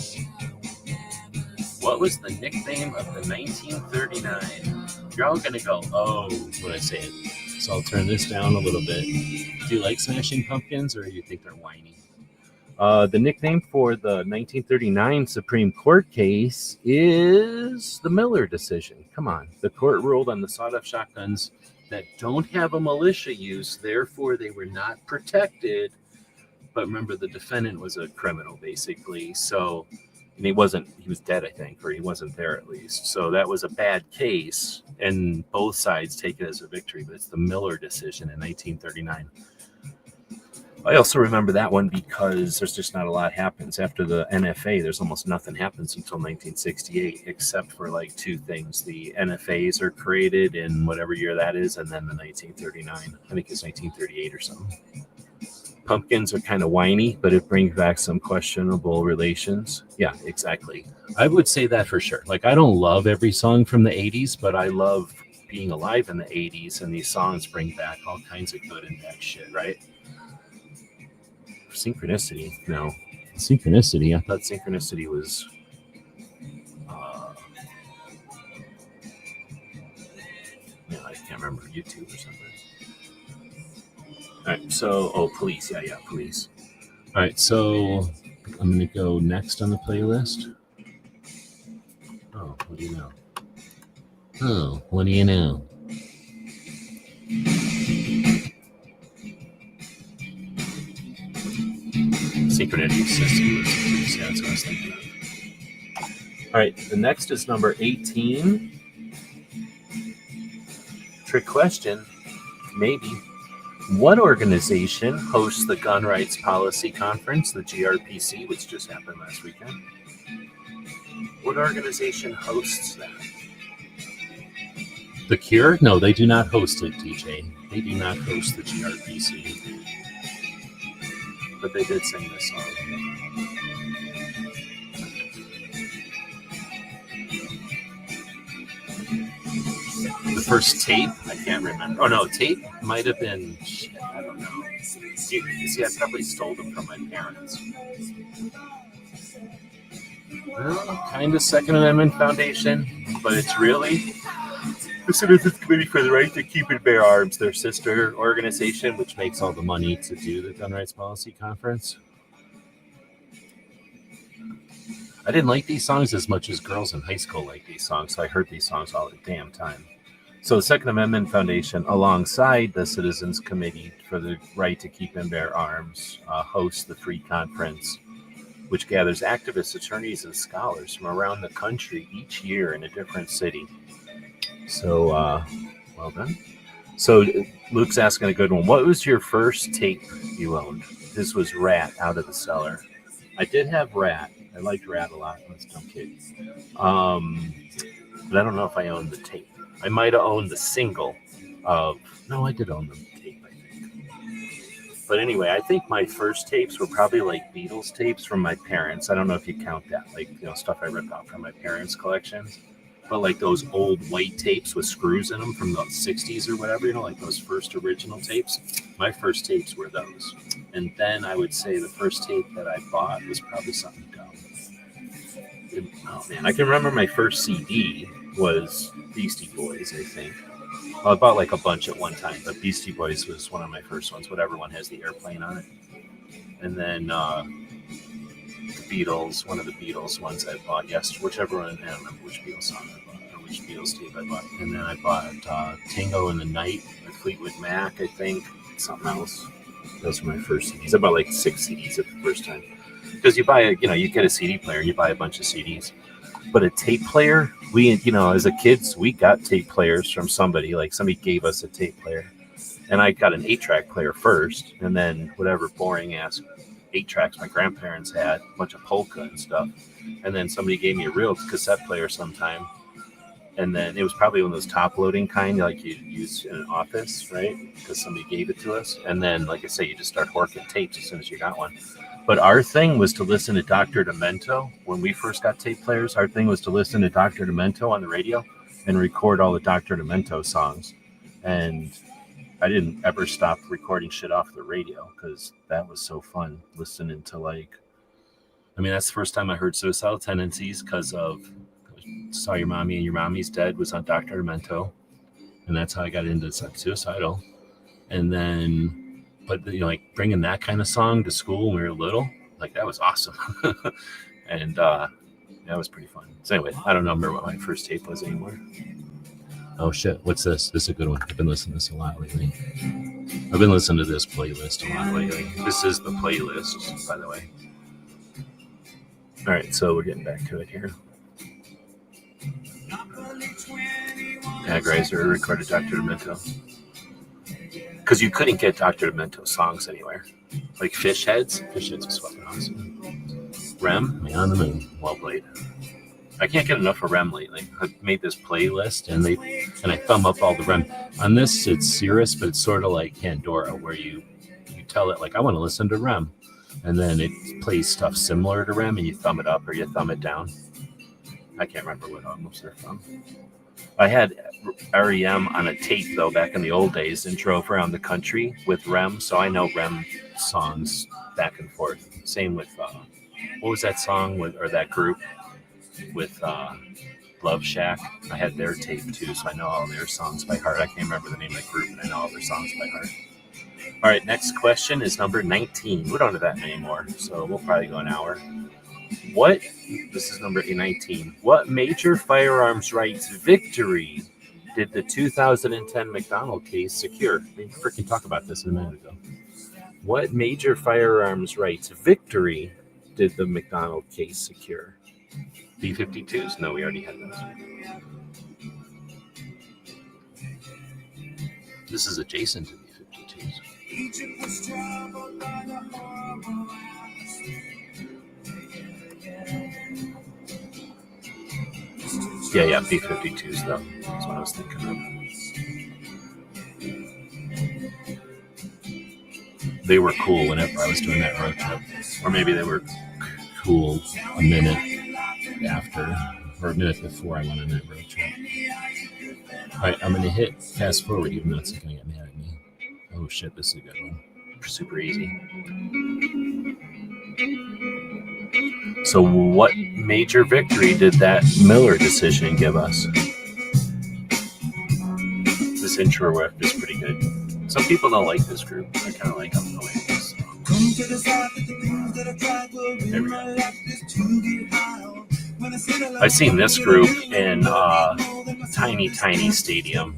What was the nickname of the 1939? You're all going to go, oh, when I say it. So I'll turn this down a little bit. Do you like Smashing Pumpkins, or do you think they're whiny? The nickname for the 1939 Supreme Court case is the Miller decision. Come on. The court ruled on the sawed-off shotguns that don't have a militia use, therefore they were not protected. But remember, the defendant was a criminal, basically. So, and he was dead, I think, or he wasn't there at least. So that was a bad case, and both sides take it as a victory. But it's the Miller decision in 1939. I also remember that one because there's just not a lot happens. After the NFA, there's almost nothing happens until 1968, except for like two things. The NFAs are created in whatever year that is, and then the 1939. I think it's 1938 or something. Pumpkins are kind of whiny, but it brings back some questionable relations. Yeah, exactly. I would say that for sure. Like, I don't love every song from the 80s, but I love being alive in the 80s, and these songs bring back all kinds of good and bad shit, right? Synchronicity? No. Synchronicity? I thought Synchronicity was... I can't remember. YouTube or something. All right, so, Police. Yeah, Police. All right, so I'm going to go next on the playlist. Oh, what do you know? Synchronicity system. Yeah, that's what I was thinking of. All right, the next is number 18. Trick question, maybe. What organization hosts the Gun Rights Policy Conference, the GRPC, which just happened last weekend? What organization hosts that? The Cure? No, they do not host it, DJ. They do not host the GRPC. But they did sing this song. The first tape? I can't remember. Oh, no, tape might have been... Shit, I don't know. See, I probably stole them from my parents. Well, kind of Second Amendment Foundation, but it's really the Citizens Committee for the Right to Keep and Bear Arms, their sister organization, which makes all the money to do the Gun Rights Policy Conference. I didn't like these songs as much as girls in high school liked these songs, so I heard these songs all the damn time. So the Second Amendment Foundation, alongside the Citizens Committee for the Right to Keep and Bear Arms, hosts the free conference, which gathers activists, attorneys, and scholars from around the country each year in a different city. So, well done. So Luke's asking a good one. What was your first tape you owned? This was Rat, Out of the Cellar. I did have Rat. I liked Rat a lot. I was a dumb kid. But I don't know if I owned the tape. I might have owned the single of... No, I did own the tape, I think. But anyway, I think my first tapes were probably like Beatles tapes from my parents. I don't know if you count that. Like, stuff I ripped out from my parents' collections. But like those old white tapes with screws in them from the 60s or whatever, like those first original tapes. My first tapes were those. And then I would say the first tape that I bought was probably something dumb. Oh man, I can remember my first CD was Beastie Boys, I think. Well, I bought like a bunch at one time, but Beastie Boys was one of my first ones. Whatever one has the airplane on it. And then the Beatles, one of the Beatles ones I bought yesterday, whichever one, I don't remember which Beatles song I bought, or which Beatles tape I bought. And then I bought Tango in the Night by Fleetwood Mac, I think. Something else. Those were my first CDs. I bought like 6 CDs at the first time. Because you get a CD player, you buy a bunch of CDs. But a tape player, as a kids, we got tape players from somebody. Like somebody gave us a tape player. And I got an 8-track player first. And then whatever boring ass 8 tracks my grandparents had, a bunch of polka and stuff. And then somebody gave me a real cassette player sometime. And then it was probably one of those top loading kind like you use in an office, right? Because somebody gave it to us. And then, like I say, you just start horking tapes as soon as you got one. But our thing was to listen to Dr. Demento. When we first got tape players, our thing was to listen to Dr. Demento on the radio and record all the Dr. Demento songs. And I didn't ever stop recording shit off the radio because that was so fun listening to that's the first time I heard Suicidal Tendencies because of Saw Your Mommy and Your Mommy's Dead was on Dr. Demento. And that's how I got into Suicidal. And then, bringing that kind of song to school when we were little, that was awesome. And that was pretty fun. So anyway, I don't remember what my first tape was anymore. Oh shit, what's this? This is a good one. I've been listening to this a lot lately. I've been listening to this playlist a lot lately. This is the playlist, by the way. All right, so we're getting back to it here. Agrizer recorded Dr. Demento. Because you couldn't get Dr. Demento songs anywhere. Like Fish Heads. Fish Heads was fucking awesome. Rem, Man on the Moon. Well played. I can't get enough of Rem lately. I've made this playlist and I thumb up all the Rem. On this, it's Cirrus, but it's sort of like Pandora, where you tell it, I want to listen to Rem. And then it plays stuff similar to Rem, and you thumb it up or you thumb it down. I can't remember what albums they're from. I had REM on a tape, though, back in the old days, and drove around the country with Rem, so I know Rem songs back and forth. Same with, what was that song or that group with Love Shack? I had their tape, too, so I know all their songs by heart. I can't remember the name of the group, but I know all their songs by heart. All right, next question is number 19. We don't have that many more, so we'll probably go an hour. This is number 19. What major firearms rights victory did the 2010 McDonald case secure? We freaking talked about this a minute ago. What major firearms rights victory did the McDonald case secure? B-52s? No, we already had those. This is adjacent to B-52s. Egypt was troubled by the horrible Yeah, B-52s, though. That's what I was thinking of. They were cool whenever I was doing that road trip. Or maybe they were cool a minute after, or a minute before I went on that road trip. All right, I'm going to hit fast forward, even though it's going to get mad at me. Oh, shit, this is a good one. Super easy. So what major victory did that Miller decision give us? This intro riff is pretty good. Some people don't like this group. I kind of like them the way it is. There we go. I've seen this group in tiny stadium.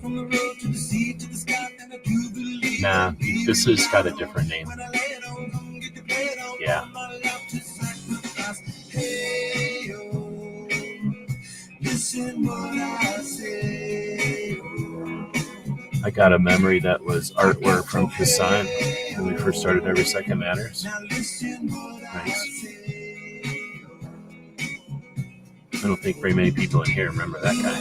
Nah, this has got a different name. Yeah. I got a memory that was artwork from Kassan when we first started Every Second Matters. Nice. I don't think very many people in here remember that guy.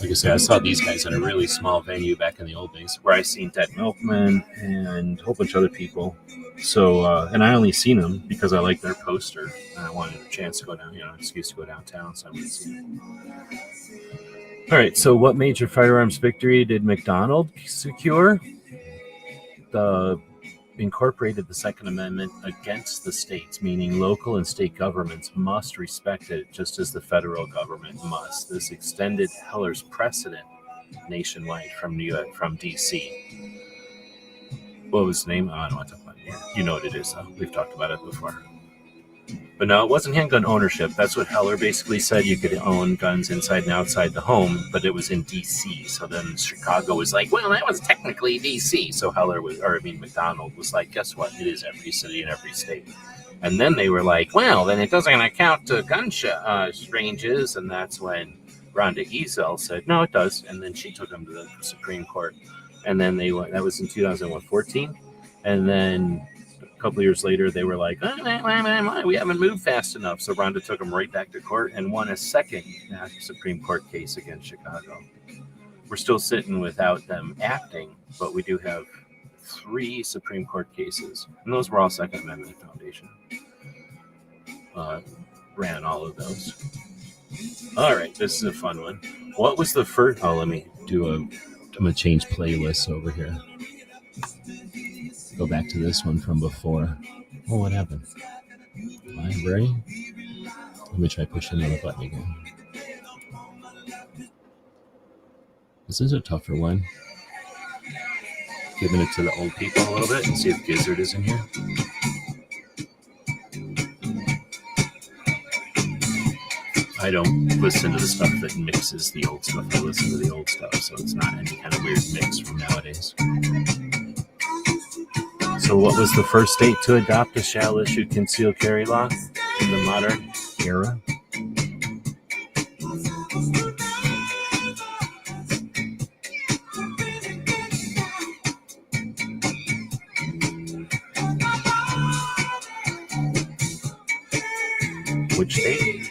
Like I said, I saw these guys in a really small venue back in the old days where I seen Dead Milkman and a whole bunch of other people. So, and I only seen them because I liked their poster and I wanted a chance to go down, an excuse to go downtown, so I went to see them. All right, so what major firearms victory did McDonald secure? Incorporated the Second Amendment against the states, meaning local and state governments must respect it just as the federal government must. This extended Heller's precedent nationwide from D.C. What was the name? Oh, I don't want to talk about You know what it is, though. We've talked about it before. But no, it wasn't handgun ownership. That's what Heller basically said. You could own guns inside and outside the home, but it was in D.C. So then Chicago was like, well, that was technically D.C. So McDonald was like, guess what? It is every city and every state. And then they were like, well, then it doesn't account to gun ranges. And that's when Rhonda Ezel said, no, it does. And then she took them to the Supreme Court. And then they went, that was in 2014. And then a couple of years later, they were like, we haven't moved fast enough. So Rhonda took them right back to court and won a second Supreme Court case against Chicago. We're still sitting without them acting, but we do have 3 Supreme Court cases. And those were all Second Amendment Foundation. Ran all of those. All right, this is a fun one. What was the first... Oh, let me do I'm going to change playlists over here. Go back to this one from before. Oh, what happened? Library? Let me try pushing the button again. This is a tougher one. Giving it to the old people a little bit and see if Gizzard is in here. I don't listen to the stuff that mixes the old stuff. I listen to the old stuff, so it's not any kind of weird mix from nowadays. So what was the first state to adopt a shall-issue concealed carry law in the modern era? Which state?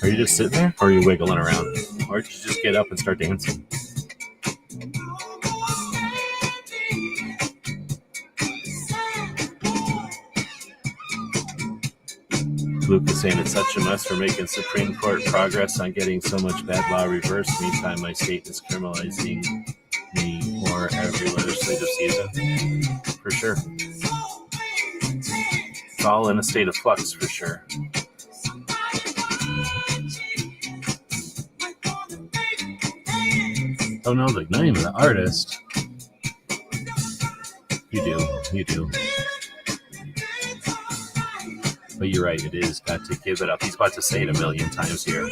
Are you just sitting there, or are you wiggling around? Or did you just get up and start dancing? Luke is saying it's such a mess for making Supreme Court progress on getting so much bad law reversed. Meantime, my state is criminalizing me more every legislative season. For sure. It's all in a state of flux, for sure. Don't know the name of the artist. You do. But you're right, it is got to give it up. He's about to say it a million times here.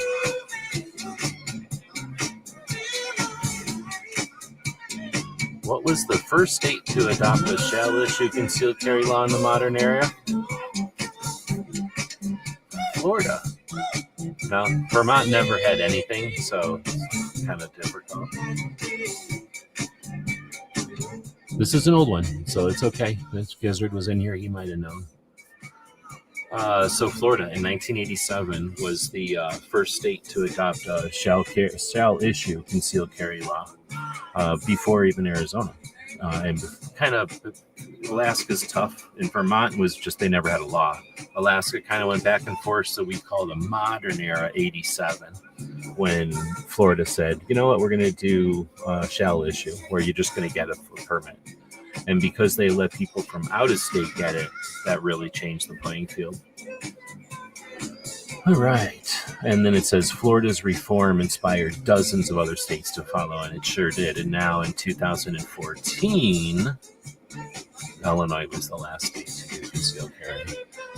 What was the first state to adopt a shall-issue concealed carry law in the modern era? Florida. No, Vermont never had anything, so it's kind of difficult. This is an old one, so it's okay. If Gizzard was in here, he might have known. So Florida in 1987 was the first state to adopt a shall-issue concealed carry law before even Arizona. And kind of Alaska's tough, and Vermont was just they never had a law. Alaska kind of went back and forth, so we call the modern era 87 when Florida said, you know what, we're going to do shall-issue, where you're just going to get a permit. And because they let people from out of state get it, that really changed the playing field. All right. And then it says Florida's reform inspired dozens of other states to follow, and it sure did. And now in 2014, Illinois was the last state to do concealed carry.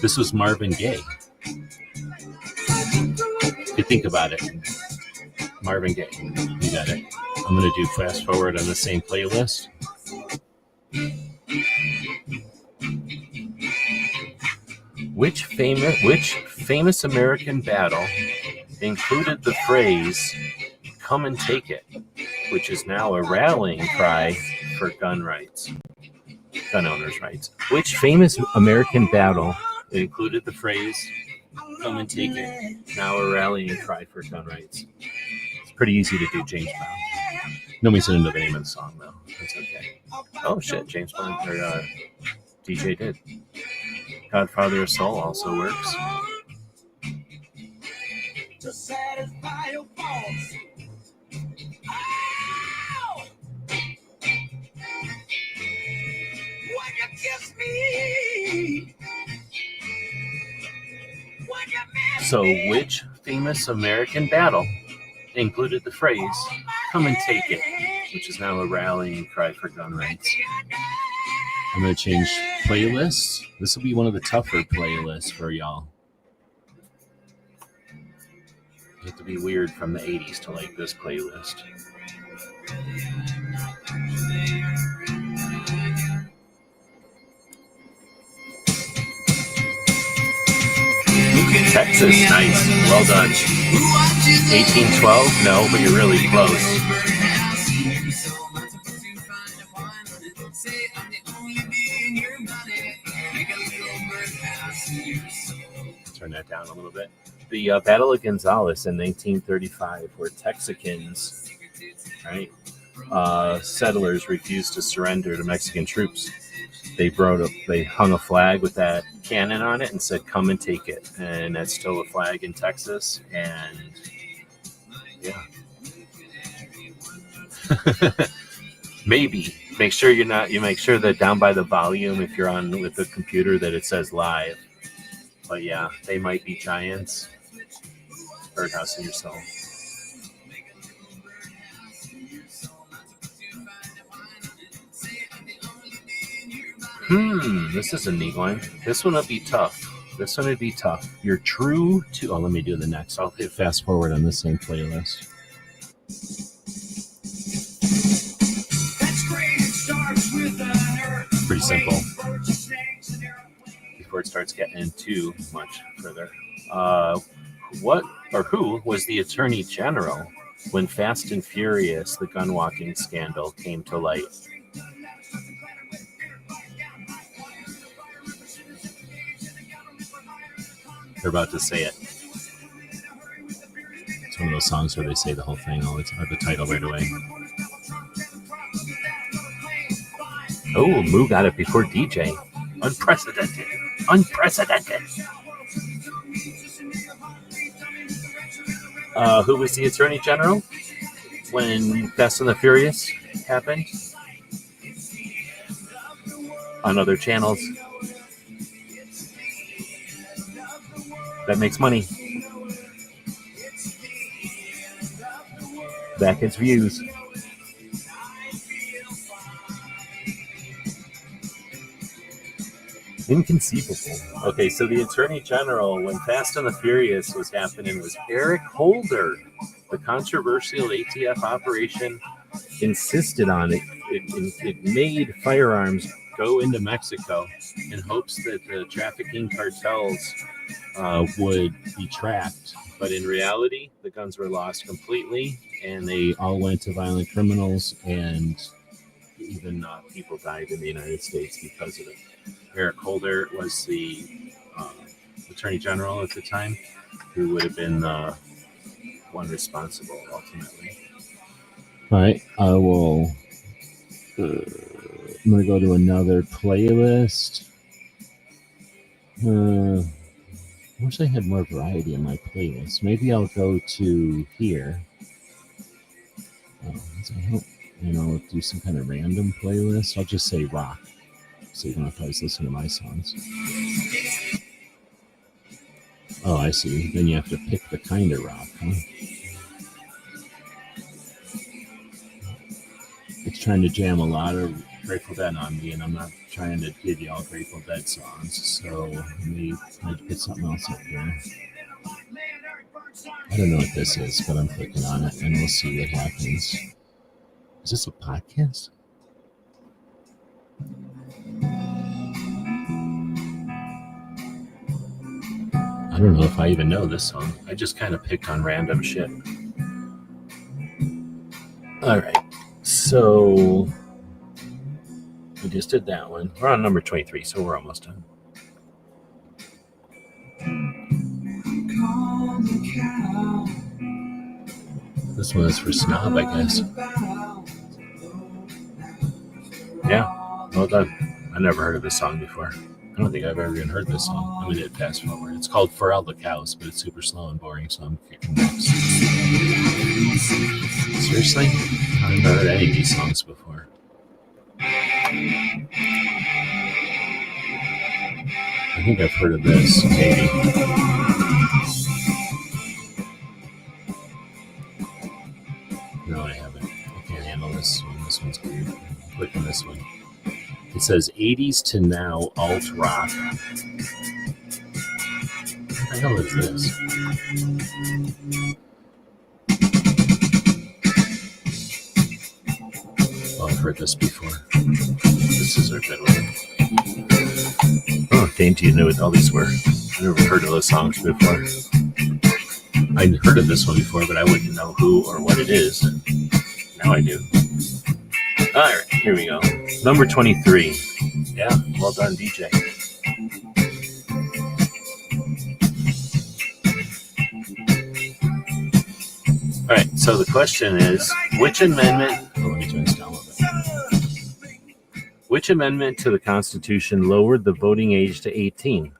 This was Marvin Gaye. If you think about it, Marvin Gaye. You got it. I'm going to do fast forward on the same playlist. Which famous American battle included the phrase "come and take it," which is now a rallying cry for gun owners' rights? Which famous American battle included the phrase "come and take it," now a rallying cry for gun rights? It's pretty easy to do, James Brown. Nobody said the name of the song, though. That's okay. Oh, shit, James Brown, or DJ did. Godfather of Soul also works. To satisfy your boss. Oh! When you kiss me. When you miss so, which famous American battle included the phrase, "come and take it"? which is now a rallying cry for gun rights. I'm going to change playlists. This will be one of the tougher playlists for y'all. You have to be weird from the 80s to like this playlist. Texas, nice. Well done. 1812? No, but you're really close. Turn that down a little bit. The Battle of Gonzales in 1935, where Texicans, right, settlers refused to surrender to Mexican troops. They hung a flag with that cannon on it and said, "Come and take it." And that's still a flag in Texas. And yeah, maybe make sure you make sure that down by the volume, if you're on with the computer, that it says live. But yeah, they might be giants. Birdhouse in your soul. This is a neat one. This one would be tough. You're true to... Oh, let me do the next. I'll hit fast forward on the same playlist. Pretty simple. Before it starts getting too much further. Who was the Attorney General when Fast and Furious, the gun walking scandal, came to light? They're about to say it. It's one of those songs where they say the whole thing, or the title right away. Oh, Moo got it before DJ. Unprecedented. Who was the Attorney General when Fast and the Furious happened? On other channels. That makes money. That gets views. Inconceivable. Okay, so the Attorney General, when Fast and the Furious was happening, was Eric Holder. The controversial ATF operation insisted on it. It made firearms go into Mexico in hopes that the trafficking cartels would be tracked. But in reality, the guns were lost completely, and they all went to violent criminals, and even people died in the United States because of it. Eric Holder was the Attorney General at the time, who would have been the one responsible ultimately. All right, I will... I'm going to go to another playlist. I wish I had more variety in my playlist. Maybe I'll go to here. Do some kind of random playlist. I'll just say rock, so you don't have to always listen to my songs. Oh, I see. Then you have to pick the kind of rock, huh? It's trying to jam a lot of Grateful Dead on me, and I'm not trying to give you all Grateful Dead songs, so let me put something else up here. I don't know what this is, but I'm clicking on it, and we'll see what happens. Is this a podcast? I don't know if I even know this song. I just kind of picked on random shit. All right, so we just did that one. We're on number 23, so we're almost done. This one is for Snob, I guess. Yeah, well done. I never heard of this song before. I don't think I've ever even heard this song. I'm going to hit fast forward. It's called For All the Cows, but it's super slow and boring, so I'm kicking next. Seriously? I've never heard any of these songs before. I think I've heard of this, maybe. No, I haven't. I can't handle Oh, this one's weird. Click on this one. It says 80s to now alt rock. What the hell is this? Oh, I've heard this before. This is a good one. Oh, Dainty knew what all these were. I never heard of those songs before. I heard of this one before, but I wouldn't know who or what it is. And now I do. All right, here we go. Number 23. Yeah, well done, DJ. All right, so the question is, which amendment... Oh, let me turn this down a little bit. Which amendment to the Constitution lowered the voting age to 18?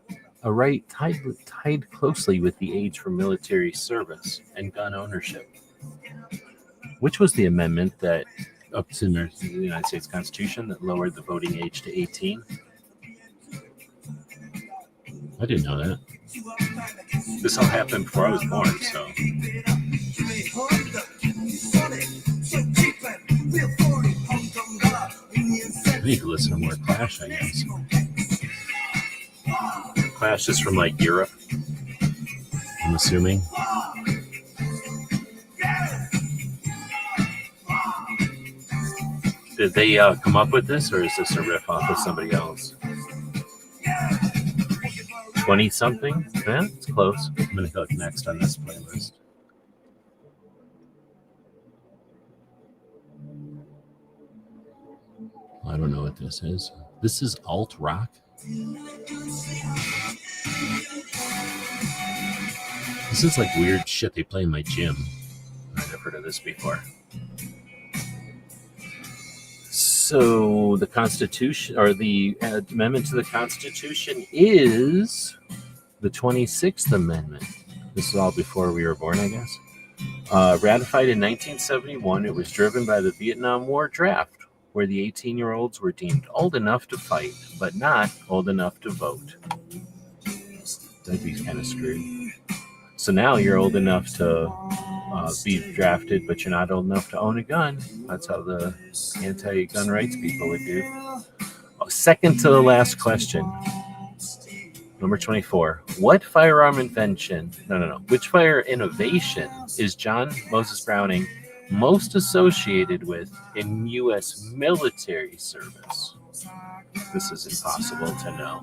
A right tied closely with the age for military service and gun ownership. Which was the amendment that, up to the United States Constitution, that lowered the voting age to 18? I didn't know that. This all happened before I was born, so... I need to listen to more Clash, I guess. Clash is from, like, Europe, I'm assuming. Did they come up with this, or is this a riff off of somebody else? 20-something? Yeah, it's close. I'm going to go next on this playlist. I don't know what this is. This is alt rock? This is like weird shit they play in my gym. I've never heard of this before. So the Constitution, or the amendment to the Constitution, is the 26th Amendment. This is all before we were born, I guess. Ratified in 1971, it was driven by the Vietnam War draft, where the 18-year-olds were deemed old enough to fight, but not old enough to vote. That'd be kind of screwed. So now you're old enough to be drafted, but you're not old enough to own a gun. That's how the anti-gun rights people would do. Second to the last question. Number 24. What firearm invention? No. Which fire innovation is John Moses Browning most associated with in U.S. military service? This is impossible to know.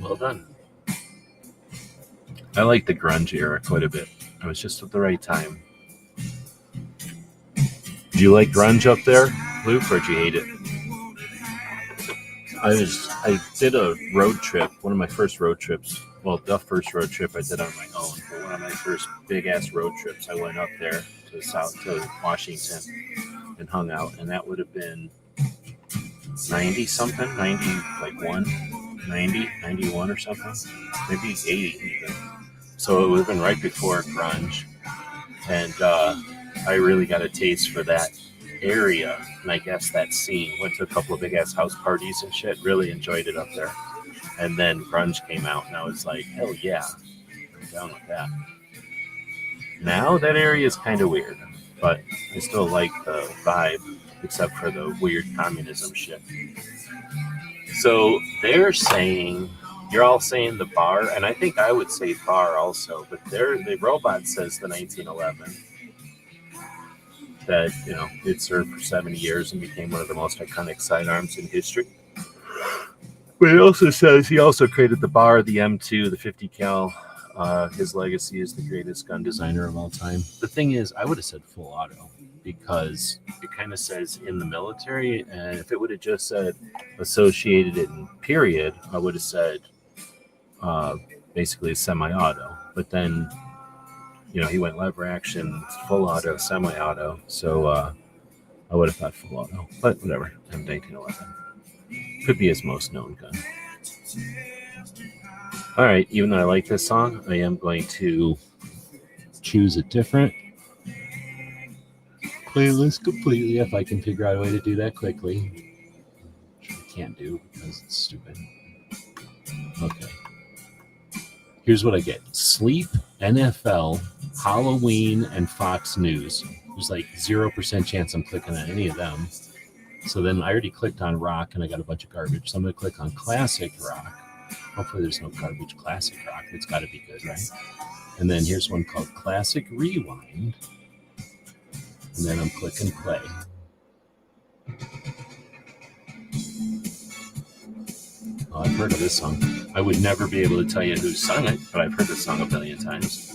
Well done. I like the grunge era quite a bit. I was just at the right time. Do you like grunge up there, Luke, or do you hate it? I did a road trip, one of my first road trips. Well, the first road trip I did on my own, but one of my first big-ass road trips, I went up there to Washington and hung out, and that would have been 90-something, 91 or something, maybe 80 even. So it would have been right before grunge, and I really got a taste for that area, and I guess that scene. Went to a couple of big-ass house parties and shit, really enjoyed it up there. And then grunge came out, and I was like, hell yeah, I'm down with that. Now that area is kind of weird, but I still like the vibe, except for the weird communism shit. So they're saying, you're all saying the bar, and I think I would say bar also, but the robot says the 1911. That, it served for 70 years and became one of the most iconic sidearms in history. But it also says he also created the bar, the M2, the 50 cal. His legacy is the greatest gun designer of all time. The thing is, I would have said full auto because it kind of says in the military, and if it would have just said associated in period, I would have said basically a semi-auto. But then, he went lever action, full auto, semi-auto. So I would have thought full auto, but whatever. I'm 1911. Could be his most known gun. All right, even though I like this song, I am going to choose a different playlist completely if I can figure out a way to do that quickly. Which I can't do because it's stupid. Okay. Here's what I get. Sleep, NFL, Halloween, and Fox News. There's like 0% chance I'm clicking on any of them. So then I already clicked on rock and I got a bunch of garbage. So I'm going to click on classic rock. Hopefully there's no garbage classic rock. It's got to be good, right? And then here's one called Classic Rewind. And then I'm clicking play. Oh, I've heard of this song. I would never be able to tell you who sung it, but I've heard this song a billion times.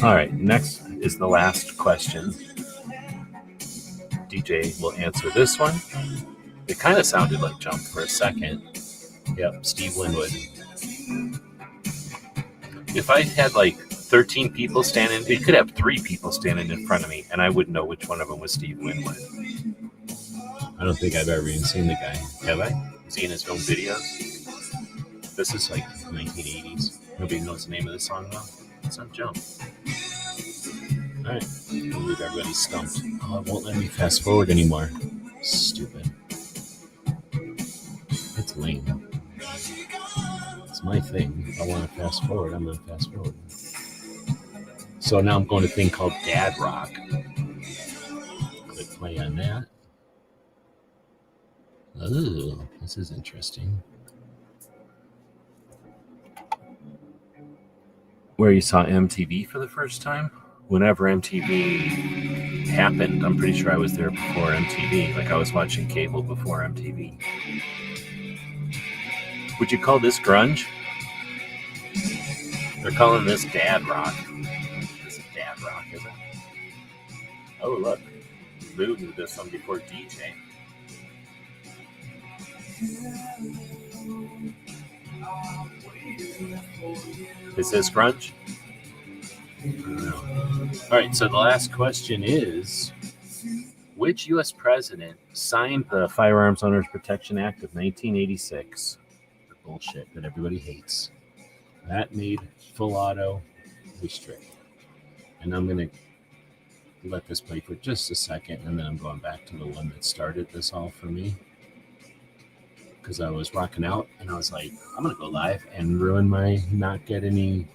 All right, next is the last question. DJ will answer this one. It kind of sounded like Jump for a second. Yep, Steve Winwood. If I had like 13 people standing, it could have 3 people standing in front of me, and I wouldn't know which one of them was Steve Winwood. I don't think I've ever even seen the guy. Have I? Is he in his own videos? This is like 1980s. Nobody knows the name of the song though. It's on Jump. Alright. I believe everybody's stumped. Oh, it won't let me fast forward anymore. Stupid. It's lame. It's my thing. If I want to fast forward, I'm going to fast forward. So now I'm going to a thing called Dad Rock. Click play on that. Oh, this is interesting. Where you saw MTV for the first time? Whenever MTV happened, I'm pretty sure I was there before MTV. Like I was watching cable before MTV. Would you call this grunge? They're calling this dad rock. This is dad rock, is it? Oh, look. Lou knew this one before DJ. Is this grunge? I don't know. All right, so the last question is, which U.S. president signed the Firearms Owners Protection Act of 1986? The bullshit that everybody hates. That made full auto restrict. And I'm going to let this play for just a second, and then I'm going back to the one that started this all for me. Because I was rocking out, and I was like, I'm going to go live and ruin my not get any,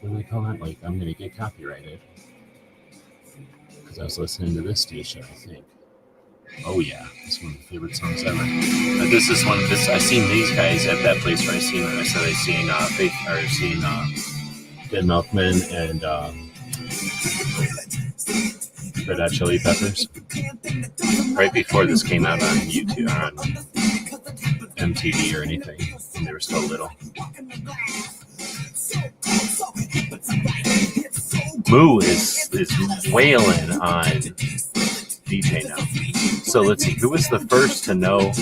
what do they call that? Like, I'm going to get copyrighted. Because I was listening to this station, I think. Oh, yeah. This is one of my favorite songs ever. This is one of this. I seen these guys at that place where I seen them. I said I seen Dead Milkmen and Red Hot Chili Peppers. Right before this came out on YouTube, on MTV or anything. And they were still little. Moo is wailing on DJ now. So let's see, who was the first to know? Want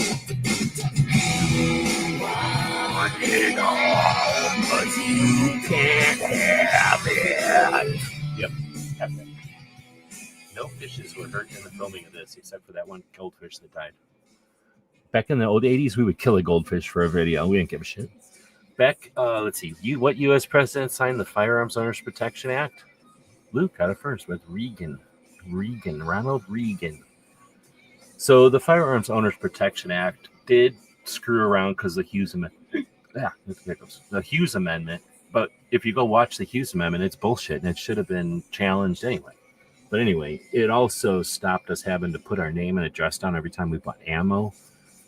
it all, but you can't have it. Yep, have that. No fishes were hurt in the filming of this, except for that one goldfish that died. Back in the old 80s, we would kill a goldfish for a video. We didn't give a shit. Back, let's see, what U.S. president signed the Firearms Owners Protection Act? Luke got it first with Ronald Reagan. So the Firearms Owners Protection Act did screw around because the Hughes Amendment. But if you go watch the Hughes Amendment, it's bullshit, and it should have been challenged anyway. But anyway, it also stopped us having to put our name and address down every time we bought ammo,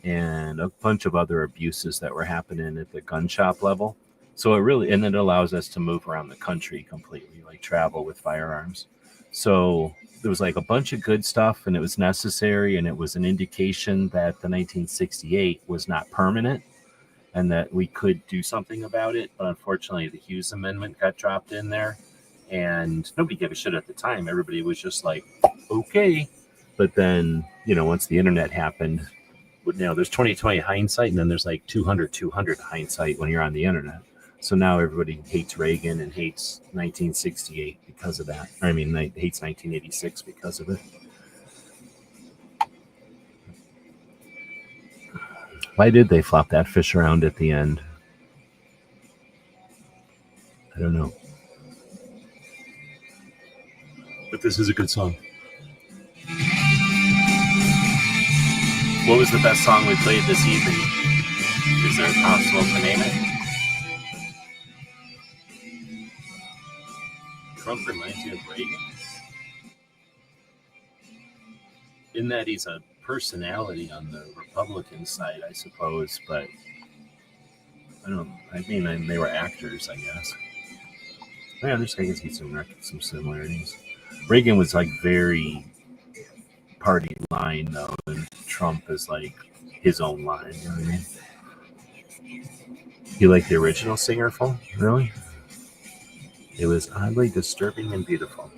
and a bunch of other abuses that were happening at the gun shop level. So it really, and it allows us to move around the country completely, like travel with firearms. So there was like a bunch of good stuff, and it was necessary, and it was an indication that the 1968 was not permanent and that we could do something about it. But unfortunately, the Hughes Amendment got dropped in there, and nobody gave a shit at the time. Everybody was just like, okay. But then, once the internet happened, there's 20/20 hindsight, and then there's like 200 hindsight when you're on the internet. So now everybody hates Reagan and hates 1968 because of that. Hates 1986 because of it. Why did they flop that fish around at the end? I don't know. But this is a good song. What was the best song we played this evening? Is it possible to name it? Trump reminds you of Reagan? In that he's a personality on the Republican side, I suppose, but they were actors, I guess. Yeah, I can see some similarities. Reagan was like very party line though, and Trump is like his own line, you know what I mean? You like the original Singerful? Really? It was oddly disturbing and beautiful.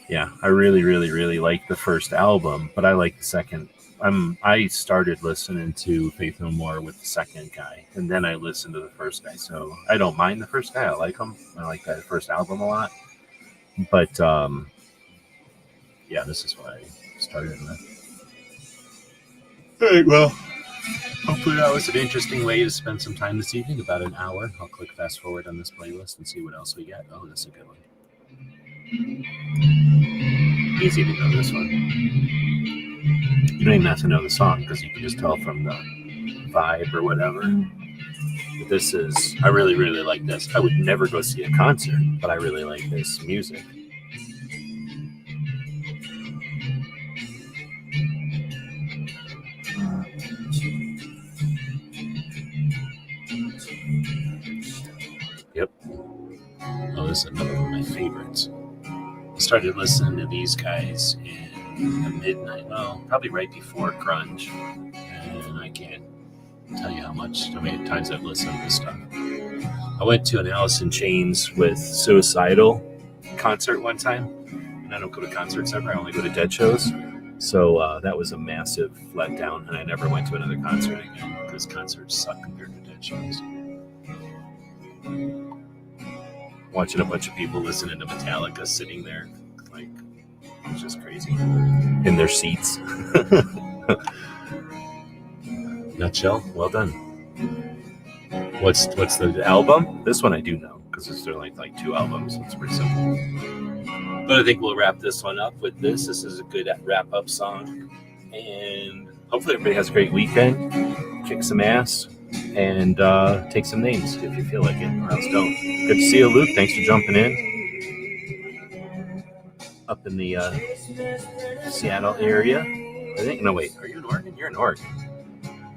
Yeah, I really, really, really like the first album, but I like the second. I started listening to Faith No More with the second guy, and then I listened to the first guy. So I don't mind the first guy. I like him. I like that first album a lot. But yeah, this is what I started with. All right, well, hopefully that was an interesting way to spend some time this evening, about an hour. I'll click fast forward on this playlist and see what else we get. Oh, that's a good one. Easy to know this one. You don't even have to know the song because you can just tell from the vibe or whatever. This is, I really, really like this. I would never go see a concert, but I really like this music. Yep. Oh, this is another one of my favorites. I started listening to these guys in the midnight, well, probably right before grunge, and I can't tell you how many times I've listened to this stuff. I went to an Alice in Chains with Suicidal concert one time, and I don't go to concerts ever, I only go to Dead shows, so that was a massive letdown, and I never went to another concert again, because concerts suck compared to Dead shows. Watching a bunch of people listening to Metallica sitting there, like, it's just crazy. In their seats. Nutshell, well done. What's the album? This one I do know, because they're like 2 albums, so it's pretty simple. But I think we'll wrap this one up with this. This is a good wrap-up song. And hopefully everybody has a great weekend. Kick some ass. And take some names if you feel like it, or else don't. Good to see you, Luke. Thanks for jumping in. Up in the Seattle area. I think. No, wait. Are you in Oregon? You're in Oregon.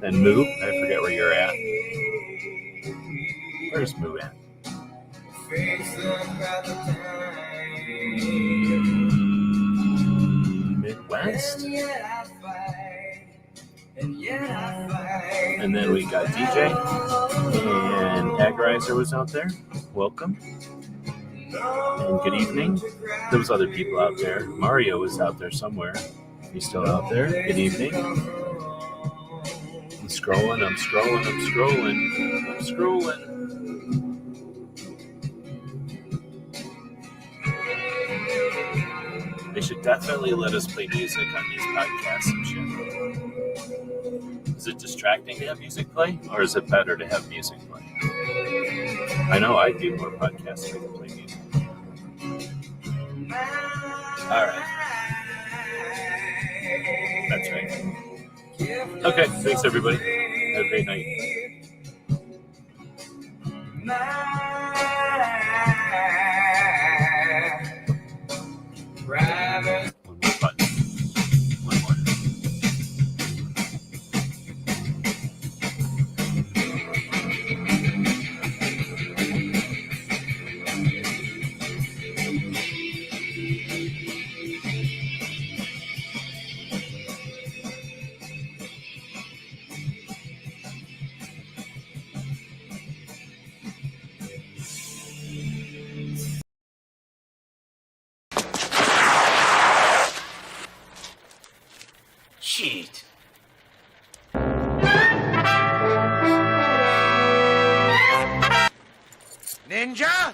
Then Moo. I forget where you're at. Where's Moo at? Midwest. And then we got DJ and Agrizer was out there. Welcome. And good evening. There was other people out there. Mario was out there somewhere. He's still out there. Good evening. I'm scrolling. They should definitely let us play music on these podcasts and shit. Is it distracting to have music play, or is it better to have music play? I know I do more podcasts if I can play music. All right. That's right. Okay, thanks everybody. Have a great night. One more button. One more. Shit. Ninja?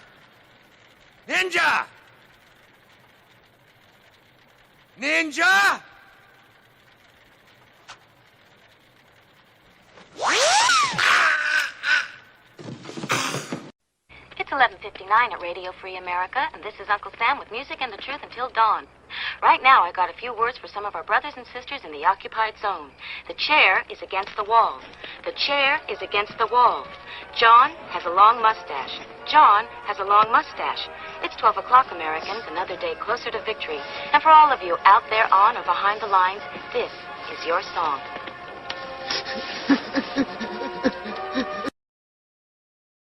Ninja! Ninja! It's 11:59 at Radio Free America, and this is Uncle Sam with music and the truth until dawn. Right now, I got a few words for some of our brothers and sisters in the occupied zone. The chair is against the wall. The chair is against the wall. John has a long mustache. John has a long mustache. It's 12 o'clock, Americans, another day closer to victory. And for all of you out there on or behind the lines, this is your song.